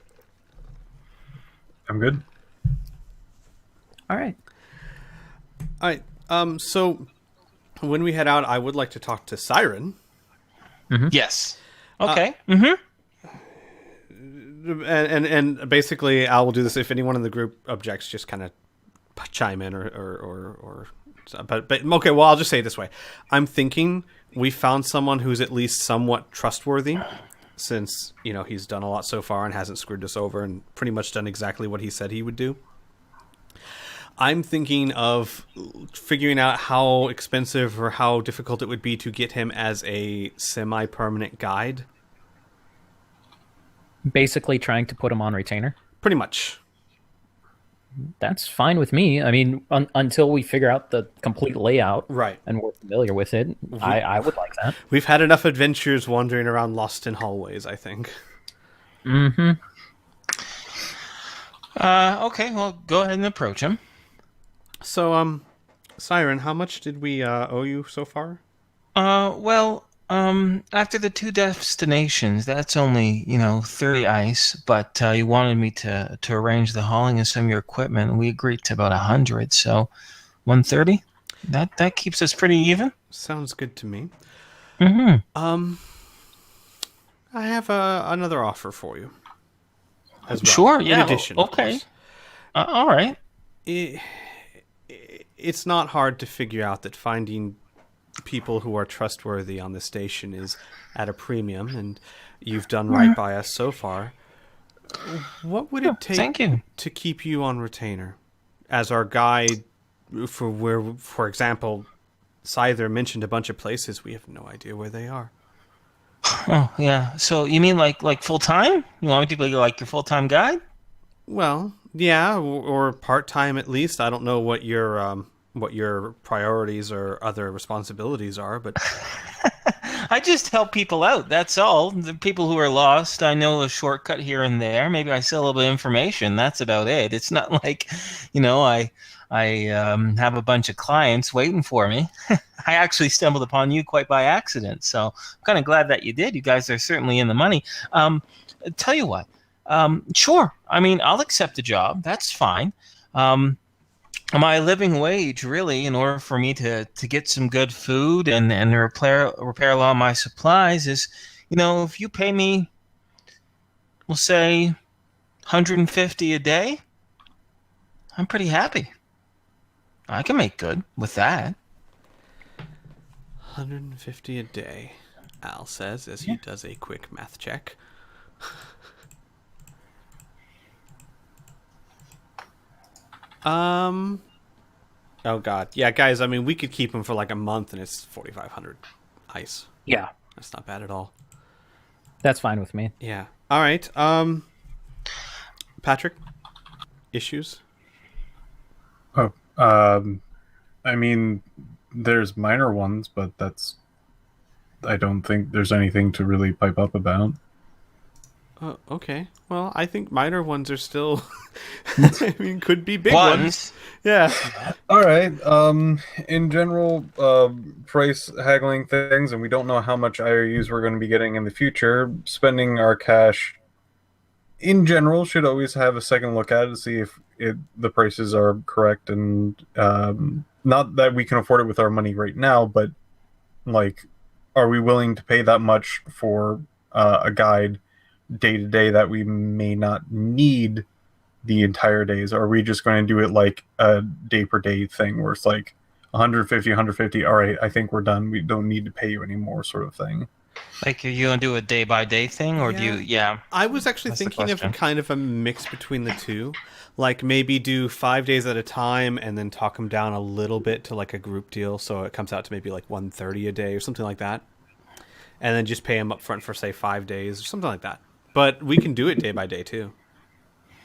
I'm good.
All right.
So when we head out, I would like to talk to Siren.
Mm-hmm. Yes. Okay. Mm-hmm.
And basically, Al will do this if anyone in the group objects. Just kind of chime in or. But okay. Well, I'll just say it this way. I'm thinking we found someone who's at least somewhat trustworthy, since he's done a lot so far and hasn't screwed us over and pretty much done exactly what he said he would do. I'm thinking of figuring out how expensive or how difficult it would be to get him as a semi-permanent guide.
Basically trying to put him on retainer?
Pretty much.
That's fine with me. I mean, until we figure out the complete layout,
right,
and we're familiar with it, I would like that.
We've had enough adventures wandering around lost in hallways, I think.
Mm-hmm.
Okay, well, go ahead and approach him.
So, Siren, how much did we owe you so far?
After the 2 destinations, that's only, 30 ice, but you wanted me to arrange the hauling of some of your equipment, and we agreed to about 100, so 130? That keeps us pretty even.
Sounds good to me.
Mm-hmm.
I have another offer for you as well.
Sure, yeah.
In addition,
okay. All right.
It's not hard to figure out that finding people who are trustworthy on the station is at a premium, and you've done right by us so far. What would it take to keep you on retainer as our guide for example, Scyther mentioned a bunch of places. We have no idea where they are.
Oh, yeah. So you mean like full-time? You want me to be like your full-time guide?
Well, yeah, or part-time at least. I don't know what your what your priorities or other responsibilities are, but
I just help people out. That's all. The people who are lost, I know a shortcut here and there. Maybe I sell a little bit of information. That's about it. It's not like, I have a bunch of clients waiting for me. I actually stumbled upon you quite by accident. So I'm kind of glad that you did. You guys are certainly in the money. Tell you what, sure. I mean, I'll accept the job. That's fine. My living wage, really, in order for me to get some good food and repair a lot of my supplies is, if you pay me, we'll say, 150 a day, I'm pretty happy. I can make good with that.
150 a day, Al says as he does a quick math check. Oh god, yeah, guys. I mean, we could keep him for like a month, and it's 4,500 ice.
Yeah,
that's not bad at all.
That's fine with me.
Yeah. All right. Patrick, issues?
Oh, I mean, there's minor ones, but I don't think there's anything to really pipe up about.
Okay. Well, I think minor ones are still, I mean, could be big ones. Yeah.
All right. In general, price haggling things, and we don't know how much IOUs we're going to be getting in the future. Spending our cash, in general, should always have a second look at it to see if the prices are correct, and not that we can afford it with our money right now, but like, are we willing to pay that much for a guide day to day that we may not need the entire days? Or are we just going to do it like a day per day thing where it's like 150, all right, I think we're done, we don't need to pay you anymore, sort of thing?
Like, are you going to do a day by day thing, or do you? Yeah,
I was actually thinking of kind of a mix between the two. Like, maybe do 5 days at a time and then talk them down a little bit to like a group deal, so it comes out to maybe like 130 a day or something like that, and then just pay them up front for say 5 days or something like that. But we can do it day by day too.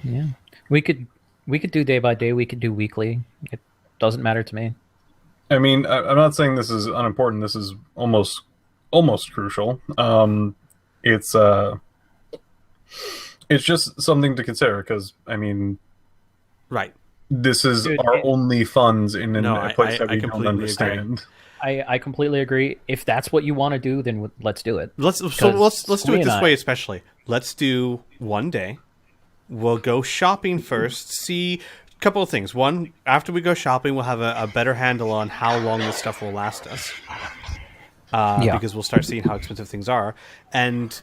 Yeah, we could do day by day. We could do weekly. It doesn't matter to me.
I mean, I'm not saying this is unimportant. This is almost crucial. It's just something to consider, because I mean,
right,
this is our only funds in a place that we don't understand.
Agree.
I completely agree. If that's what you want to do, then let's do it.
Let's do it this way, especially. Let's do 1 day. We'll go shopping first. See a couple of things. One, after we go shopping, we'll have a better handle on how long this stuff will last us. Because we'll start seeing how expensive things are. And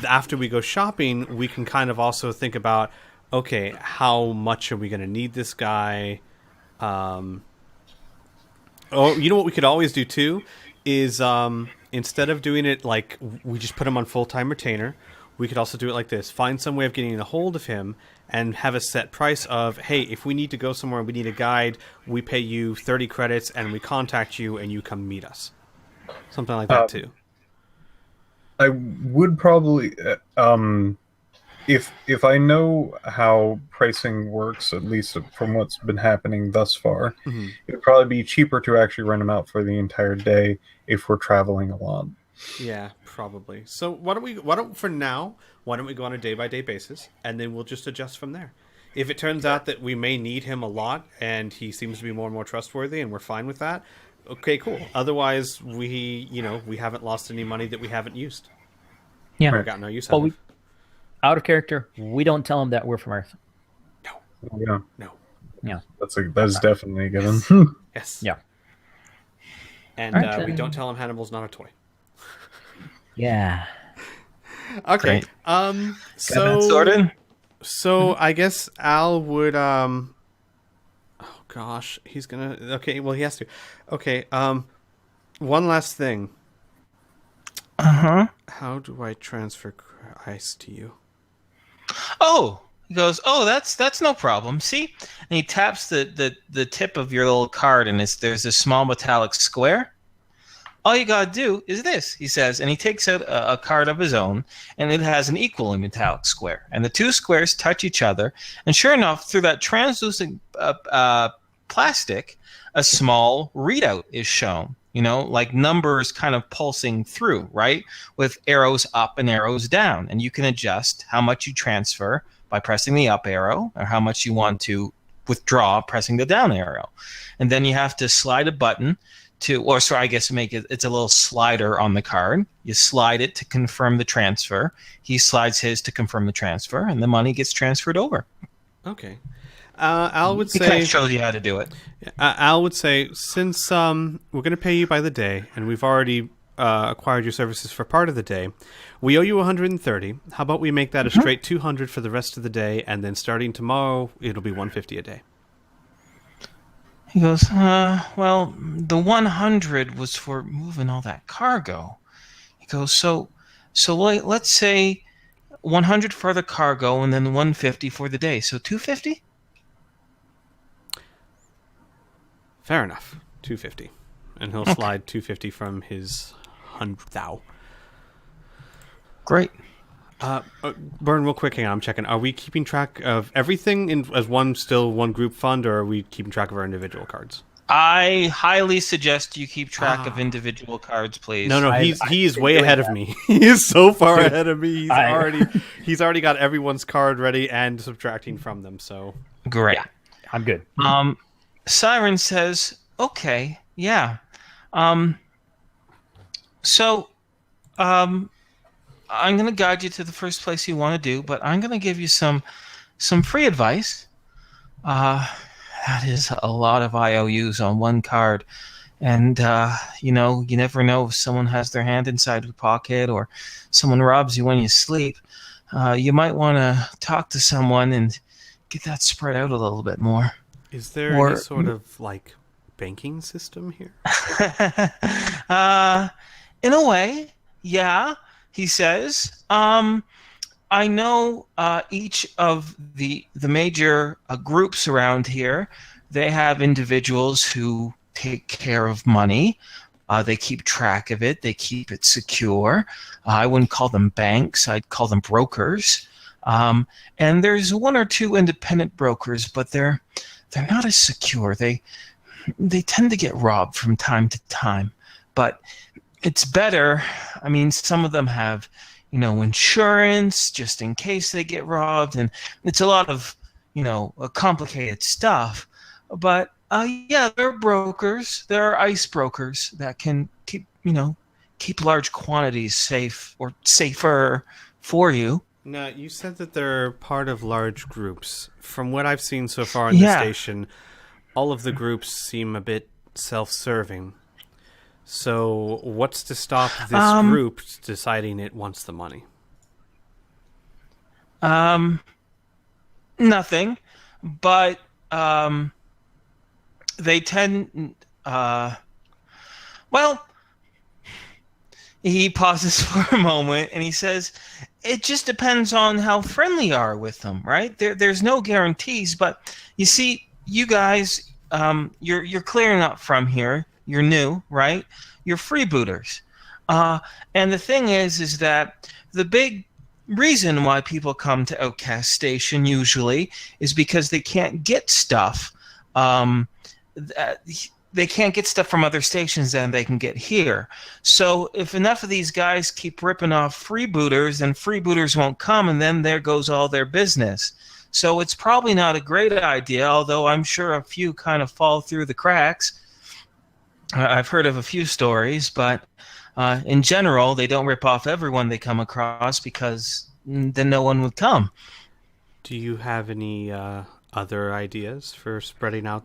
after we go shopping, we can kind of also think about, okay, how much are we going to need this guy? Oh, you know what we could always do too is instead of doing it like we just put him on full-time retainer, we could also do it like this. Find some way of getting a hold of him and have a set price of, hey, if we need to go somewhere and we need a guide, we pay you 30 credits and we contact you and you come meet us. Something like that too.
I would probably... If I know how pricing works, at least from what's been happening thus far, it would probably be cheaper to actually rent them out for the entire day if we're traveling a lot.
Yeah, probably. So why don't we go on a day by day basis, and then we'll just adjust from there. If it turns out that we may need him a lot and he seems to be more and more trustworthy and we're fine with that, okay, cool. Otherwise, we haven't lost any money that we haven't used.
Yeah.
Or gotten no use out of.
Out of character, we don't tell them that we're from Earth.
No.
Yeah.
That's definitely a given.
Yes.
Yeah.
And we don't tell them Hannibal's not a toy.
Yeah.
Okay.
Great.
So I guess Al would oh gosh, he's gonna okay, well he has to. Okay, one last thing. How do I transfer ice to you?
Oh, he goes, oh, that's no problem. See? And he taps the tip of your little card, and there's a small metallic square. All you gotta do is this, he says, and he takes out a card of his own, and it has an equally metallic square. And the two squares touch each other, and sure enough, through that translucent plastic, a small readout is shown, like numbers kind of pulsing through, right? With arrows up and arrows down. And you can adjust how much you transfer by pressing the up arrow, or how much you want to withdraw pressing the down arrow. And then you have to slide a button it's a little slider on the card. You slide it to confirm the transfer. He slides his to confirm the transfer, and the money gets transferred over.
Okay. Al would say...
He kind of shows you how to do it.
Al would say, since we're going to pay you by the day, and we've already acquired your services for part of the day, we owe you 130. How about we make that a straight 200 for the rest of the day, and then starting tomorrow, it'll be 150 a day.
He goes, well, the 100 was for moving all that cargo. He goes, so let's say 100 for the cargo and then 150 for the day. So 250?
Fair enough. 250. And he'll slide 250 from his 100,000.
Great.
Burn, real quick, hang on, I'm checking. Are we keeping track of everything as one group fund, or are we keeping track of our individual cards?
I highly suggest you keep track of individual cards, please.
No, he's way ahead of me. He is so far ahead of me. He's already got everyone's card ready and subtracting from them. So
great.
Yeah, I'm good.
Siren says, "Okay, yeah. I'm going to guide you to the first place you want to do, but I'm going to give you some free advice. That is a lot of IOUs on one card. And, you never know if someone has their hand inside your pocket or someone robs you when you sleep. You might want to talk to someone and get that spread out a little bit more."
Is there any sort of, banking system here?
In a way, yeah. He says, I know each of the major groups around here, they have individuals who take care of money. They keep track of it. They keep it secure. I wouldn't call them banks. I'd call them brokers. And there's one or two independent brokers, but they're not as secure. They tend to get robbed from time to time. But it's better. I mean, some of them have, insurance just in case they get robbed, and it's a lot of, complicated stuff. But yeah, there are brokers. There are ice brokers that can keep large quantities safe or safer for you.
Now, you said that they're part of large groups. From what I've seen so far in the station, all of the groups seem a bit self-serving. So what's to stop this group deciding it wants the money?
Nothing. But they tend... he pauses for a moment and he says, it just depends on how friendly you are with them, right? There's no guarantees, but you see, you guys, you're clearing up from here. You're new, right? You're freebooters. And the thing is that the big reason why people come to Outcast Station usually is because they can't get stuff. They can't get stuff from other stations than they can get here. So if enough of these guys keep ripping off freebooters, then freebooters won't come, and then there goes all their business. So it's probably not a great idea, although I'm sure a few kind of fall through the cracks. I've heard of a few stories, but in general, they don't rip off everyone they come across because then no one would come.
Do you have any other ideas for spreading out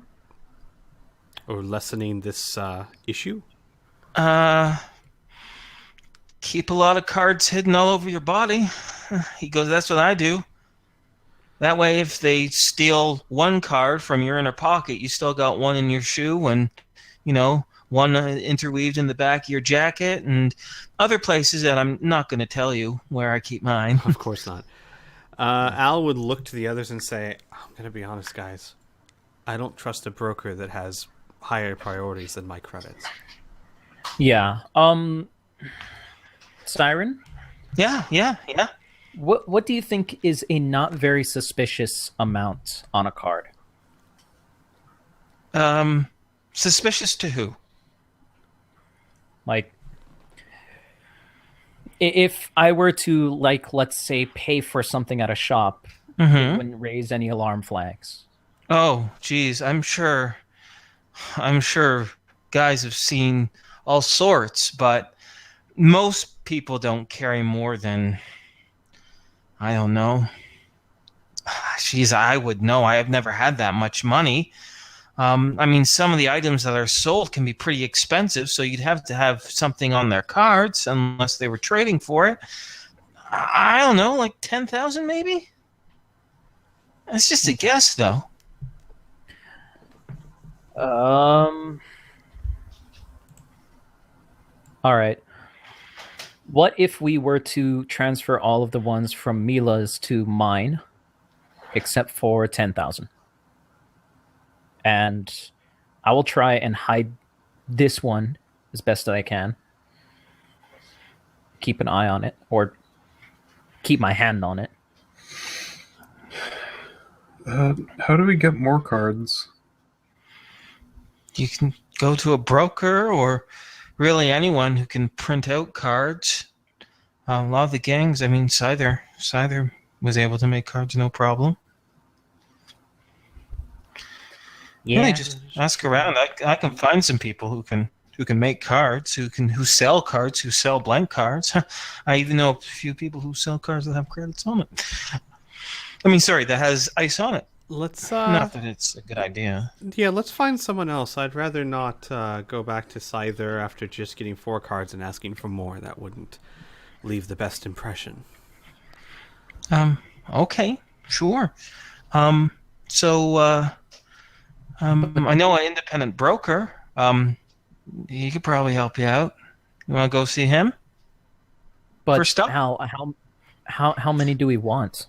or lessening this issue?
Keep a lot of cards hidden all over your body. He goes, that's what I do. That way, if they steal one card from your inner pocket, you still got one in your shoe and, one interweaved in the back of your jacket and other places that I'm not going to tell you where I keep mine.
Of course not. Al would look to the others and say, I'm going to be honest, guys. I don't trust a broker that has higher priorities than my credits.
Yeah. Siren?
Yeah.
What do you think is a not very suspicious amount on a card?
Suspicious to who?
Like, if I were to, like, let's say, pay for something at a shop, it wouldn't raise any alarm flags.
Oh, geez, I'm sure guys have seen all sorts, but most people don't carry more than, I don't know. Geez, I would know. I have never had that much money. I mean, some of the items that are sold can be pretty expensive, so you'd have to have something on their cards unless they were trading for it. I don't know, like 10,000 maybe? It's just a guess, though.
All right. What if we were to transfer all of the ones from Mila's to mine, except for 10,000? And I will try and hide this one as best that I can. Keep an eye on it, or keep my hand on it.
How do we get more cards?
You can go to a broker or really anyone who can print out cards. A lot of the gangs, I mean, Scyther was able to make cards no problem.
Yeah,
Really, just ask around. I can find some people who can make cards, who sell cards, who sell blank cards. I even know a few people who sell cards that have credits on it. I mean, sorry, that has ice on it.
Let's
Not that it's a good idea.
Yeah, let's find someone else. I'd rather not go back to Scyther after just getting 4 cards and asking for more. That wouldn't leave the best impression.
Okay, sure. I know an independent broker. He could probably help you out. You want to go see him?
but
First up?
how many do we want?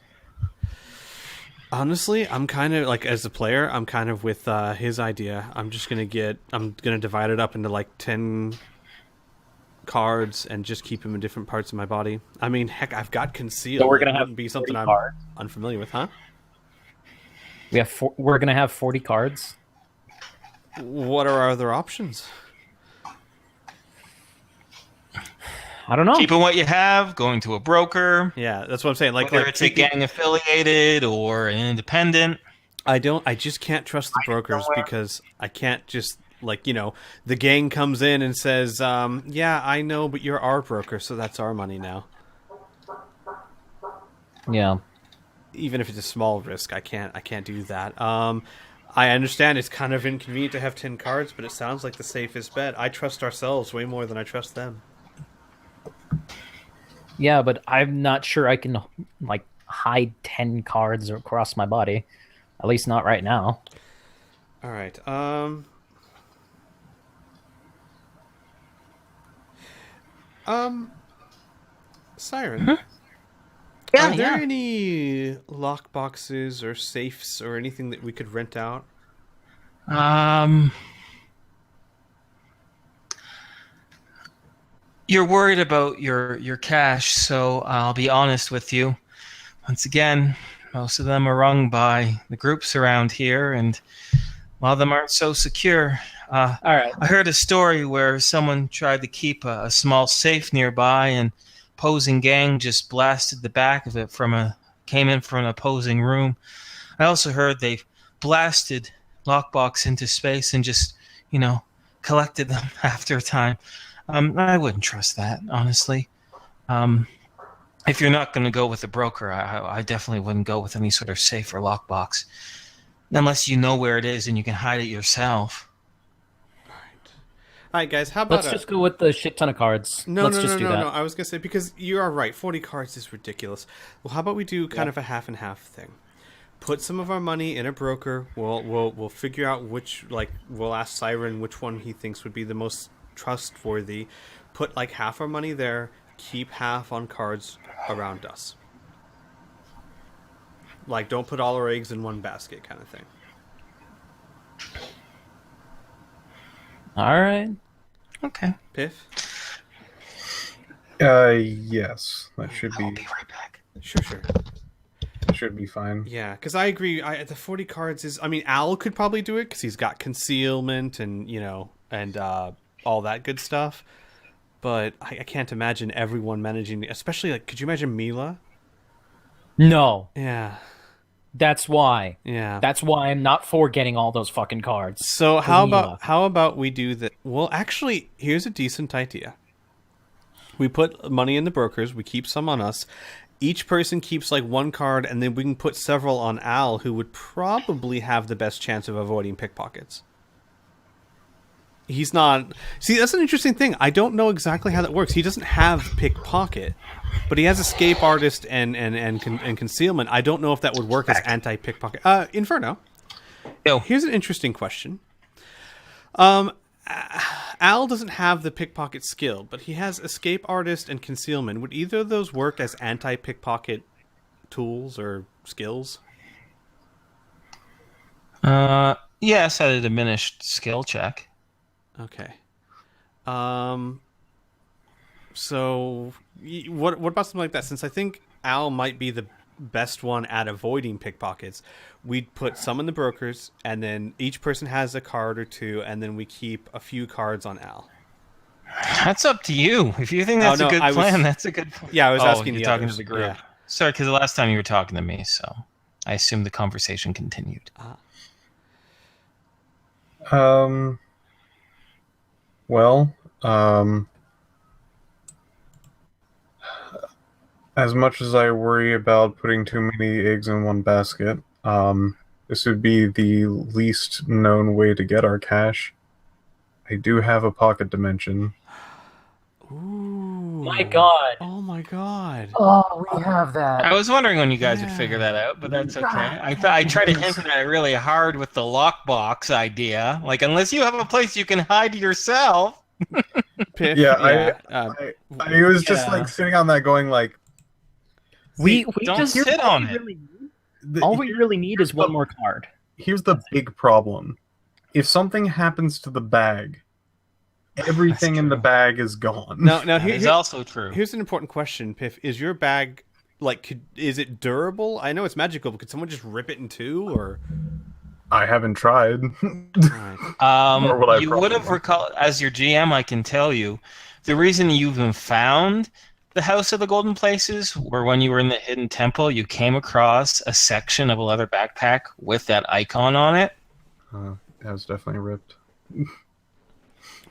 Honestly, I'm kind of like, as a player, I'm kind of with his idea. I'm gonna divide it up into like 10 cards and just keep them in different parts of my body. I mean, heck, I've got conceal.
So we're gonna
It
have
wouldn't be something
40
I'm
cards.
unfamiliar with, huh?
We're gonna have 40 cards.
What are our other options?
I don't know.
Keeping what you have, going to a broker.
Yeah, that's what I'm saying. Like,
Whether it's a gang affiliated or an independent.
I just can't trust the brokers because I can't just, like, the gang comes in and says, yeah, I know, but you're our broker, so that's our money now.
Yeah.
Even if it's a small risk, I can't do that. I understand it's kind of inconvenient to have 10 cards, but it sounds like the safest bet. I trust ourselves way more than I trust them.
Yeah, but I'm not sure I can, like, hide 10 cards across my body. At least not right now.
All right. Siren.
Mm-hmm. Yeah,
Are there any lock boxes or safes or anything that we could rent out?
You're worried about your cash, so I'll be honest with you. Once again, most of them are run by the groups around here, and a lot of them aren't so secure.
All right.
I heard a story where someone tried to keep a small safe nearby, and opposing gang just blasted the back of it came in from an opposing room. I also heard they blasted lockbox into space and just, collected them after a time. I wouldn't trust that, honestly. If you're not going to go with a broker, I definitely wouldn't go with any sort of safe or lockbox. Unless you know where it is and you can hide it yourself.
All right, guys, how about
Let's just go with the shit ton of cards. Let's just do that.
No. I was going to say, because you are right, 40 cards is ridiculous. Well, how about we do kind of a half and half thing? Put some of our money in a broker. We'll figure out we'll ask Siren which one he thinks would be the most trustworthy. Put like half our money there, keep half on cards around us. Like, don't put all our eggs in one basket kind of thing.
All right.
Okay.
Piff?
Yes. That should
I'll
be
be right back.
Sure.
should be fine.
Yeah, because I agree. The 40 cards is. I mean, Al could probably do it because he's got concealment and all that good stuff. But I can't imagine everyone managing, especially like. Could you imagine Mila?
No.
Yeah.
That's why.
Yeah.
That's why I'm not for getting all those fucking cards.
So how about we do that? Well, actually, here's a decent idea. We put money in the brokers. We keep some on us. Each person keeps like one card, and then we can put several on Al, who would probably have the best chance of avoiding pickpockets. He's not... See, that's an interesting thing. I don't know exactly how that works. He doesn't have pickpocket, but he has escape artist and concealment. I don't know if that would work as anti-pickpocket. Inferno.
Yo.
Here's an interesting question. Al doesn't have the pickpocket skill, but he has escape artist and concealment. Would either of those work as anti-pickpocket tools or skills?
Yes, at a diminished skill check.
Okay. So what about something like that? Since I think Al might be the best one at avoiding pickpockets, we'd put some in the brokers, and then each person has a card or two, and then we keep a few cards on Al.
That's up to you. If you think that's a good plan, that's a good plan.
Yeah, I was asking
you're
the
talking
others.
to the group.
Yeah.
Sorry, because the last time you were talking to me, so I assumed the conversation continued.
Well, as much as I worry about putting too many eggs in one basket, this would be the least known way to get our cash. I do have a pocket dimension.
Ooh.
My God.
Oh my God.
Oh, we have that.
I was wondering when you guys would figure that out, but that's okay. I tried to hint at it really hard with the lockbox idea. Like, unless you have a place you can hide yourself.
Piff,
I was just like sitting on that going like...
We
don't
just
sit on it.
All we really need is one more card.
Here's the big problem. If something happens to the bag, everything in the bag is gone.
Now
It's also true.
Here's an important question, Piff. Is your bag, is it durable? I know it's magical, but could someone just rip it in two, or...
I haven't tried.
You would have recalled, as your GM, I can tell you, the reason you even found the House of the Golden Places were when you were in the Hidden Temple, you came across a section of a leather backpack with that icon on it.
That was definitely ripped.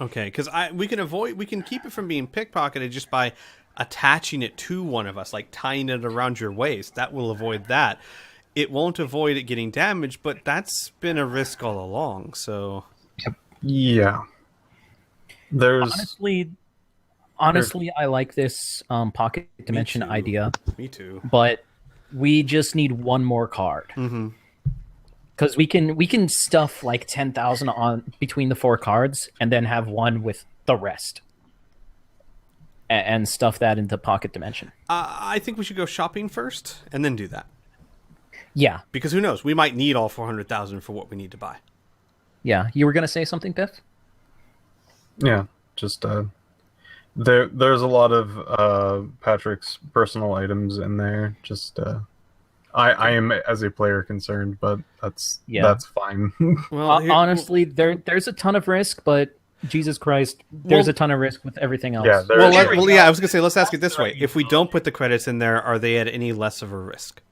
Okay, because we can keep it from being pickpocketed just by attaching it to one of us, like tying it around your waist. That will avoid that. It won't avoid it getting damaged, but that's been a risk all along. So,
yeah,
honestly, I like this pocket dimension idea.
Me too.
But we just need one more card.
Mm-hmm.
Because we can stuff like 10,000 on between the four cards, and then have one with the rest, and stuff that into pocket dimension.
I think we should go shopping first, and then do that.
Yeah,
because who knows? We might need all 400,000 for what we need to buy.
Yeah, you were gonna say something, Biff?
Yeah, just there's a lot of Patrick's personal items in there. Just I am as a player concerned, but that's fine.
Well,
honestly, there's a ton of risk, but Jesus Christ, there's a ton of risk with everything else.
Yeah,
I was gonna say, let's ask it this way: if we don't put the credits in there, are they at any less of a risk?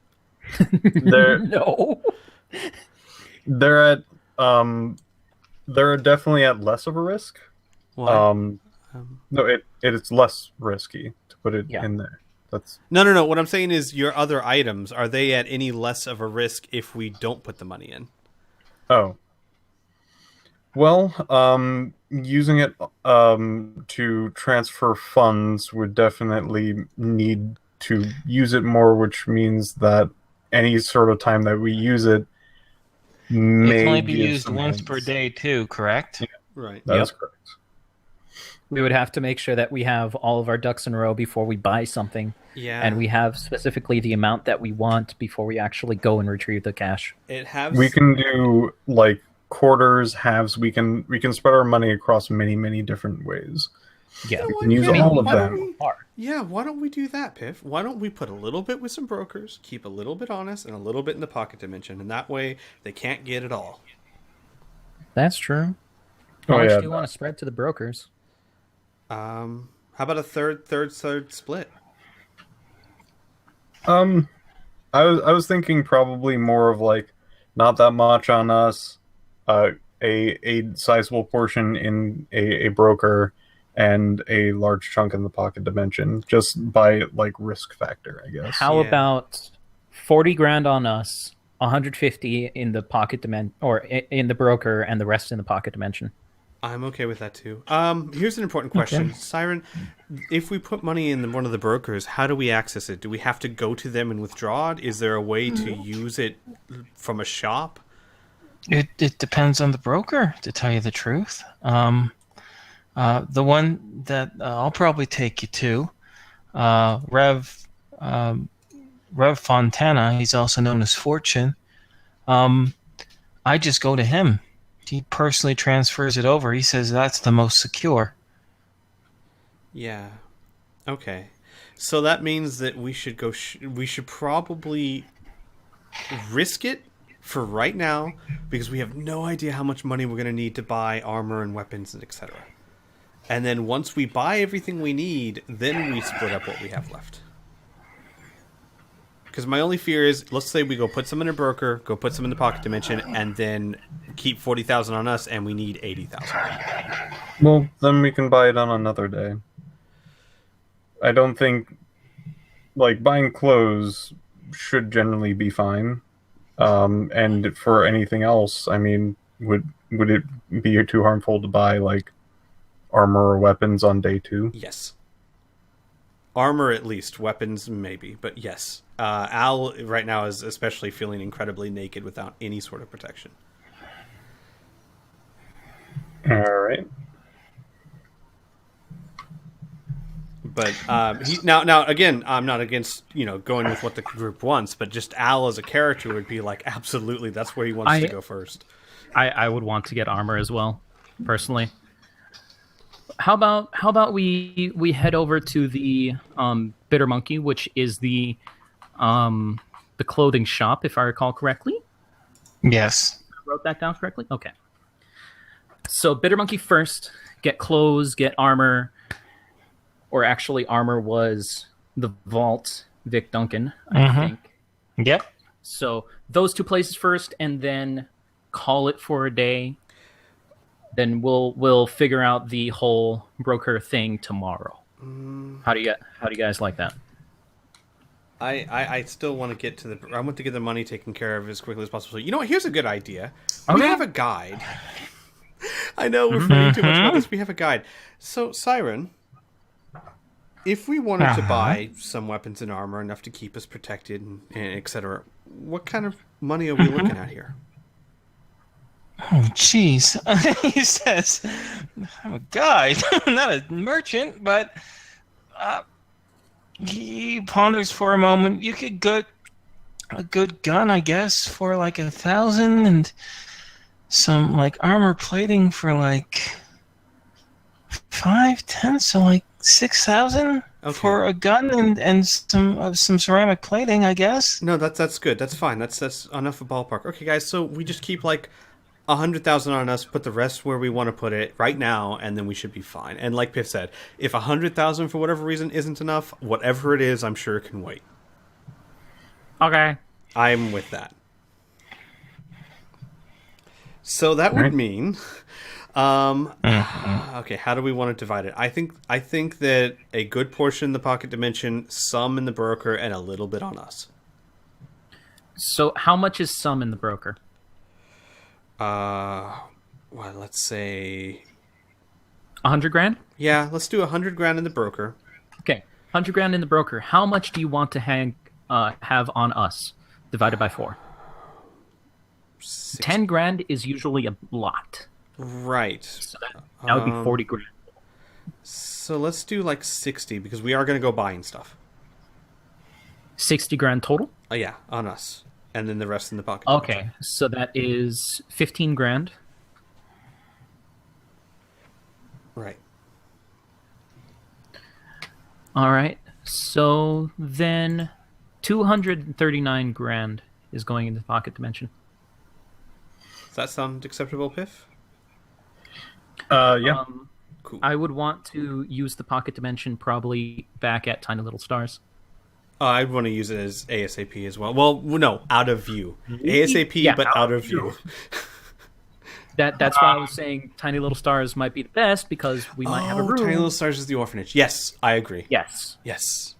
No.
They're definitely at less of a risk.
Why?
No, it's less risky to put it in there. That's
No. What I'm saying is, your other items, are they at any less of a risk if we don't put the money in?
Oh. Well, using it to transfer funds would definitely need to use it more, which means that any sort of time that we use it may
can only be used once per day too, correct?
Yeah. Right.
That's correct.
We would have to make sure that we have all of our ducks in a row before we buy something.
Yeah.
And we have specifically the amount that we want before we actually go and retrieve the cash.
We can do like quarters, halves. We can spread our money across many, many different ways.
Yeah.
You know
We
what?
can use
Yeah,
all of
why don't
them.
yeah, why don't we do that, Piff? Why don't we put a little bit with some brokers, keep a little bit on us, and a little bit in the pocket dimension, and that way they can't get it all.
That's true.
Oh,
How much
yeah.
do you want to spread to the brokers?
How about a third split?
I was thinking probably more of like not that much on us, a sizable portion in a broker, and a large chunk in the pocket dimension, just by like risk factor, I guess.
How
Yeah.
about 40 grand on us, 150 in the pocket dimension, or in the broker, and the rest in the pocket dimension?
I'm okay with that too. Here's an important question, Siren. If we put money in one of the brokers, how do we access it? Do we have to go to them and withdraw it? Is there a way to use it from a shop?
It depends on the broker, to tell you the truth. The one that I'll probably take you to, Rev Fontana. He's also known as Fortune. I just go to him. He personally transfers it over. He says that's the most secure.
Yeah. Okay. So that means that we should go. We should probably risk it for right now because we have no idea how much money we're going to need to buy armor and weapons and etc. And then once we buy everything we need, then we split up what we have left. Because my only fear is, let's say we go put some in a broker, go put some in the pocket dimension, and then keep 40,000 on us, and we need 80,000.
Well, then we can buy it on another day. I don't think, like, buying clothes should generally be fine. And for anything else, I mean, would it be too harmful to buy, like, armor or weapons on day 2?
Yes. Armor at least, weapons maybe, but yes. Al right now is especially feeling incredibly naked without any sort of protection.
All right.
But now again, I'm not against going with what the group wants, but just Al as a character would be like, absolutely, that's where he wants to go first.
I would want to get armor as well, personally. How about we head over to the Bitter Monkey, which is the clothing shop, if I recall correctly?
Yes.
I wrote that down correctly? Okay. So Bitter Monkey first, get clothes, get armor, or actually armor was the Vault, Vic Duncan, I think.
Yep.
So those two places first, and then call it for a day. Then we'll figure out the whole broker thing tomorrow. How do you guys like that?
I still want to get to I want to get the money taken care of as quickly as possible. So, you know what? Here's a good idea. We
Okay.
have a guide. I know we're forgetting too much about this. We have a guide. So, Siren, if we wanted to buy some weapons and armor enough to keep us protected and etc., what kind of money are we looking at here?
Oh, jeez. He says, I'm a guide, not a merchant, but he ponders for a moment. You could get a good gun, I guess, for like 1,000, and some like armor plating for like 5, 10, so like 6,000 for a gun and some ceramic plating, I guess.
No, that's good. That's fine. That's enough of ballpark. Okay, guys. So we just keep like 100,000 on us, put the rest where we want to put it right now, and then we should be fine. And like Piff said, if 100,000 for whatever reason isn't enough, whatever it is, I'm sure it can wait.
Okay.
I'm with that. So that would mean, okay, how do we want to divide it? I think that a good portion in the pocket dimension, some in the broker, and a little bit on us.
So how much is some in the broker?
Well, let's say
100 grand?
Yeah, let's do 100 grand in the broker.
Okay, 100 grand in the broker. How much do you want to have on us? Divided by 4. 10 grand is usually a lot.
Right.
So that would be 40 grand.
So let's do like 60 because we are going to go buying stuff.
60 grand total?
Yeah, on us. And then the rest in the pocket.
Okay, so that is 15 grand.
Right.
All right. So then 239 grand is going into the pocket dimension.
Does that sound acceptable, Piff?
Yeah.
Cool.
I would want to use the pocket dimension probably back at Tiny Little Stars.
I'd want to use it as ASAP as well. Well, no, out of view. ASAP,
Yeah,
but out of view.
That's why I was saying Tiny Little Stars might be the best because we might have a room.
Tiny Little Stars is the orphanage. Yes, I agree.
Yes.
Yes.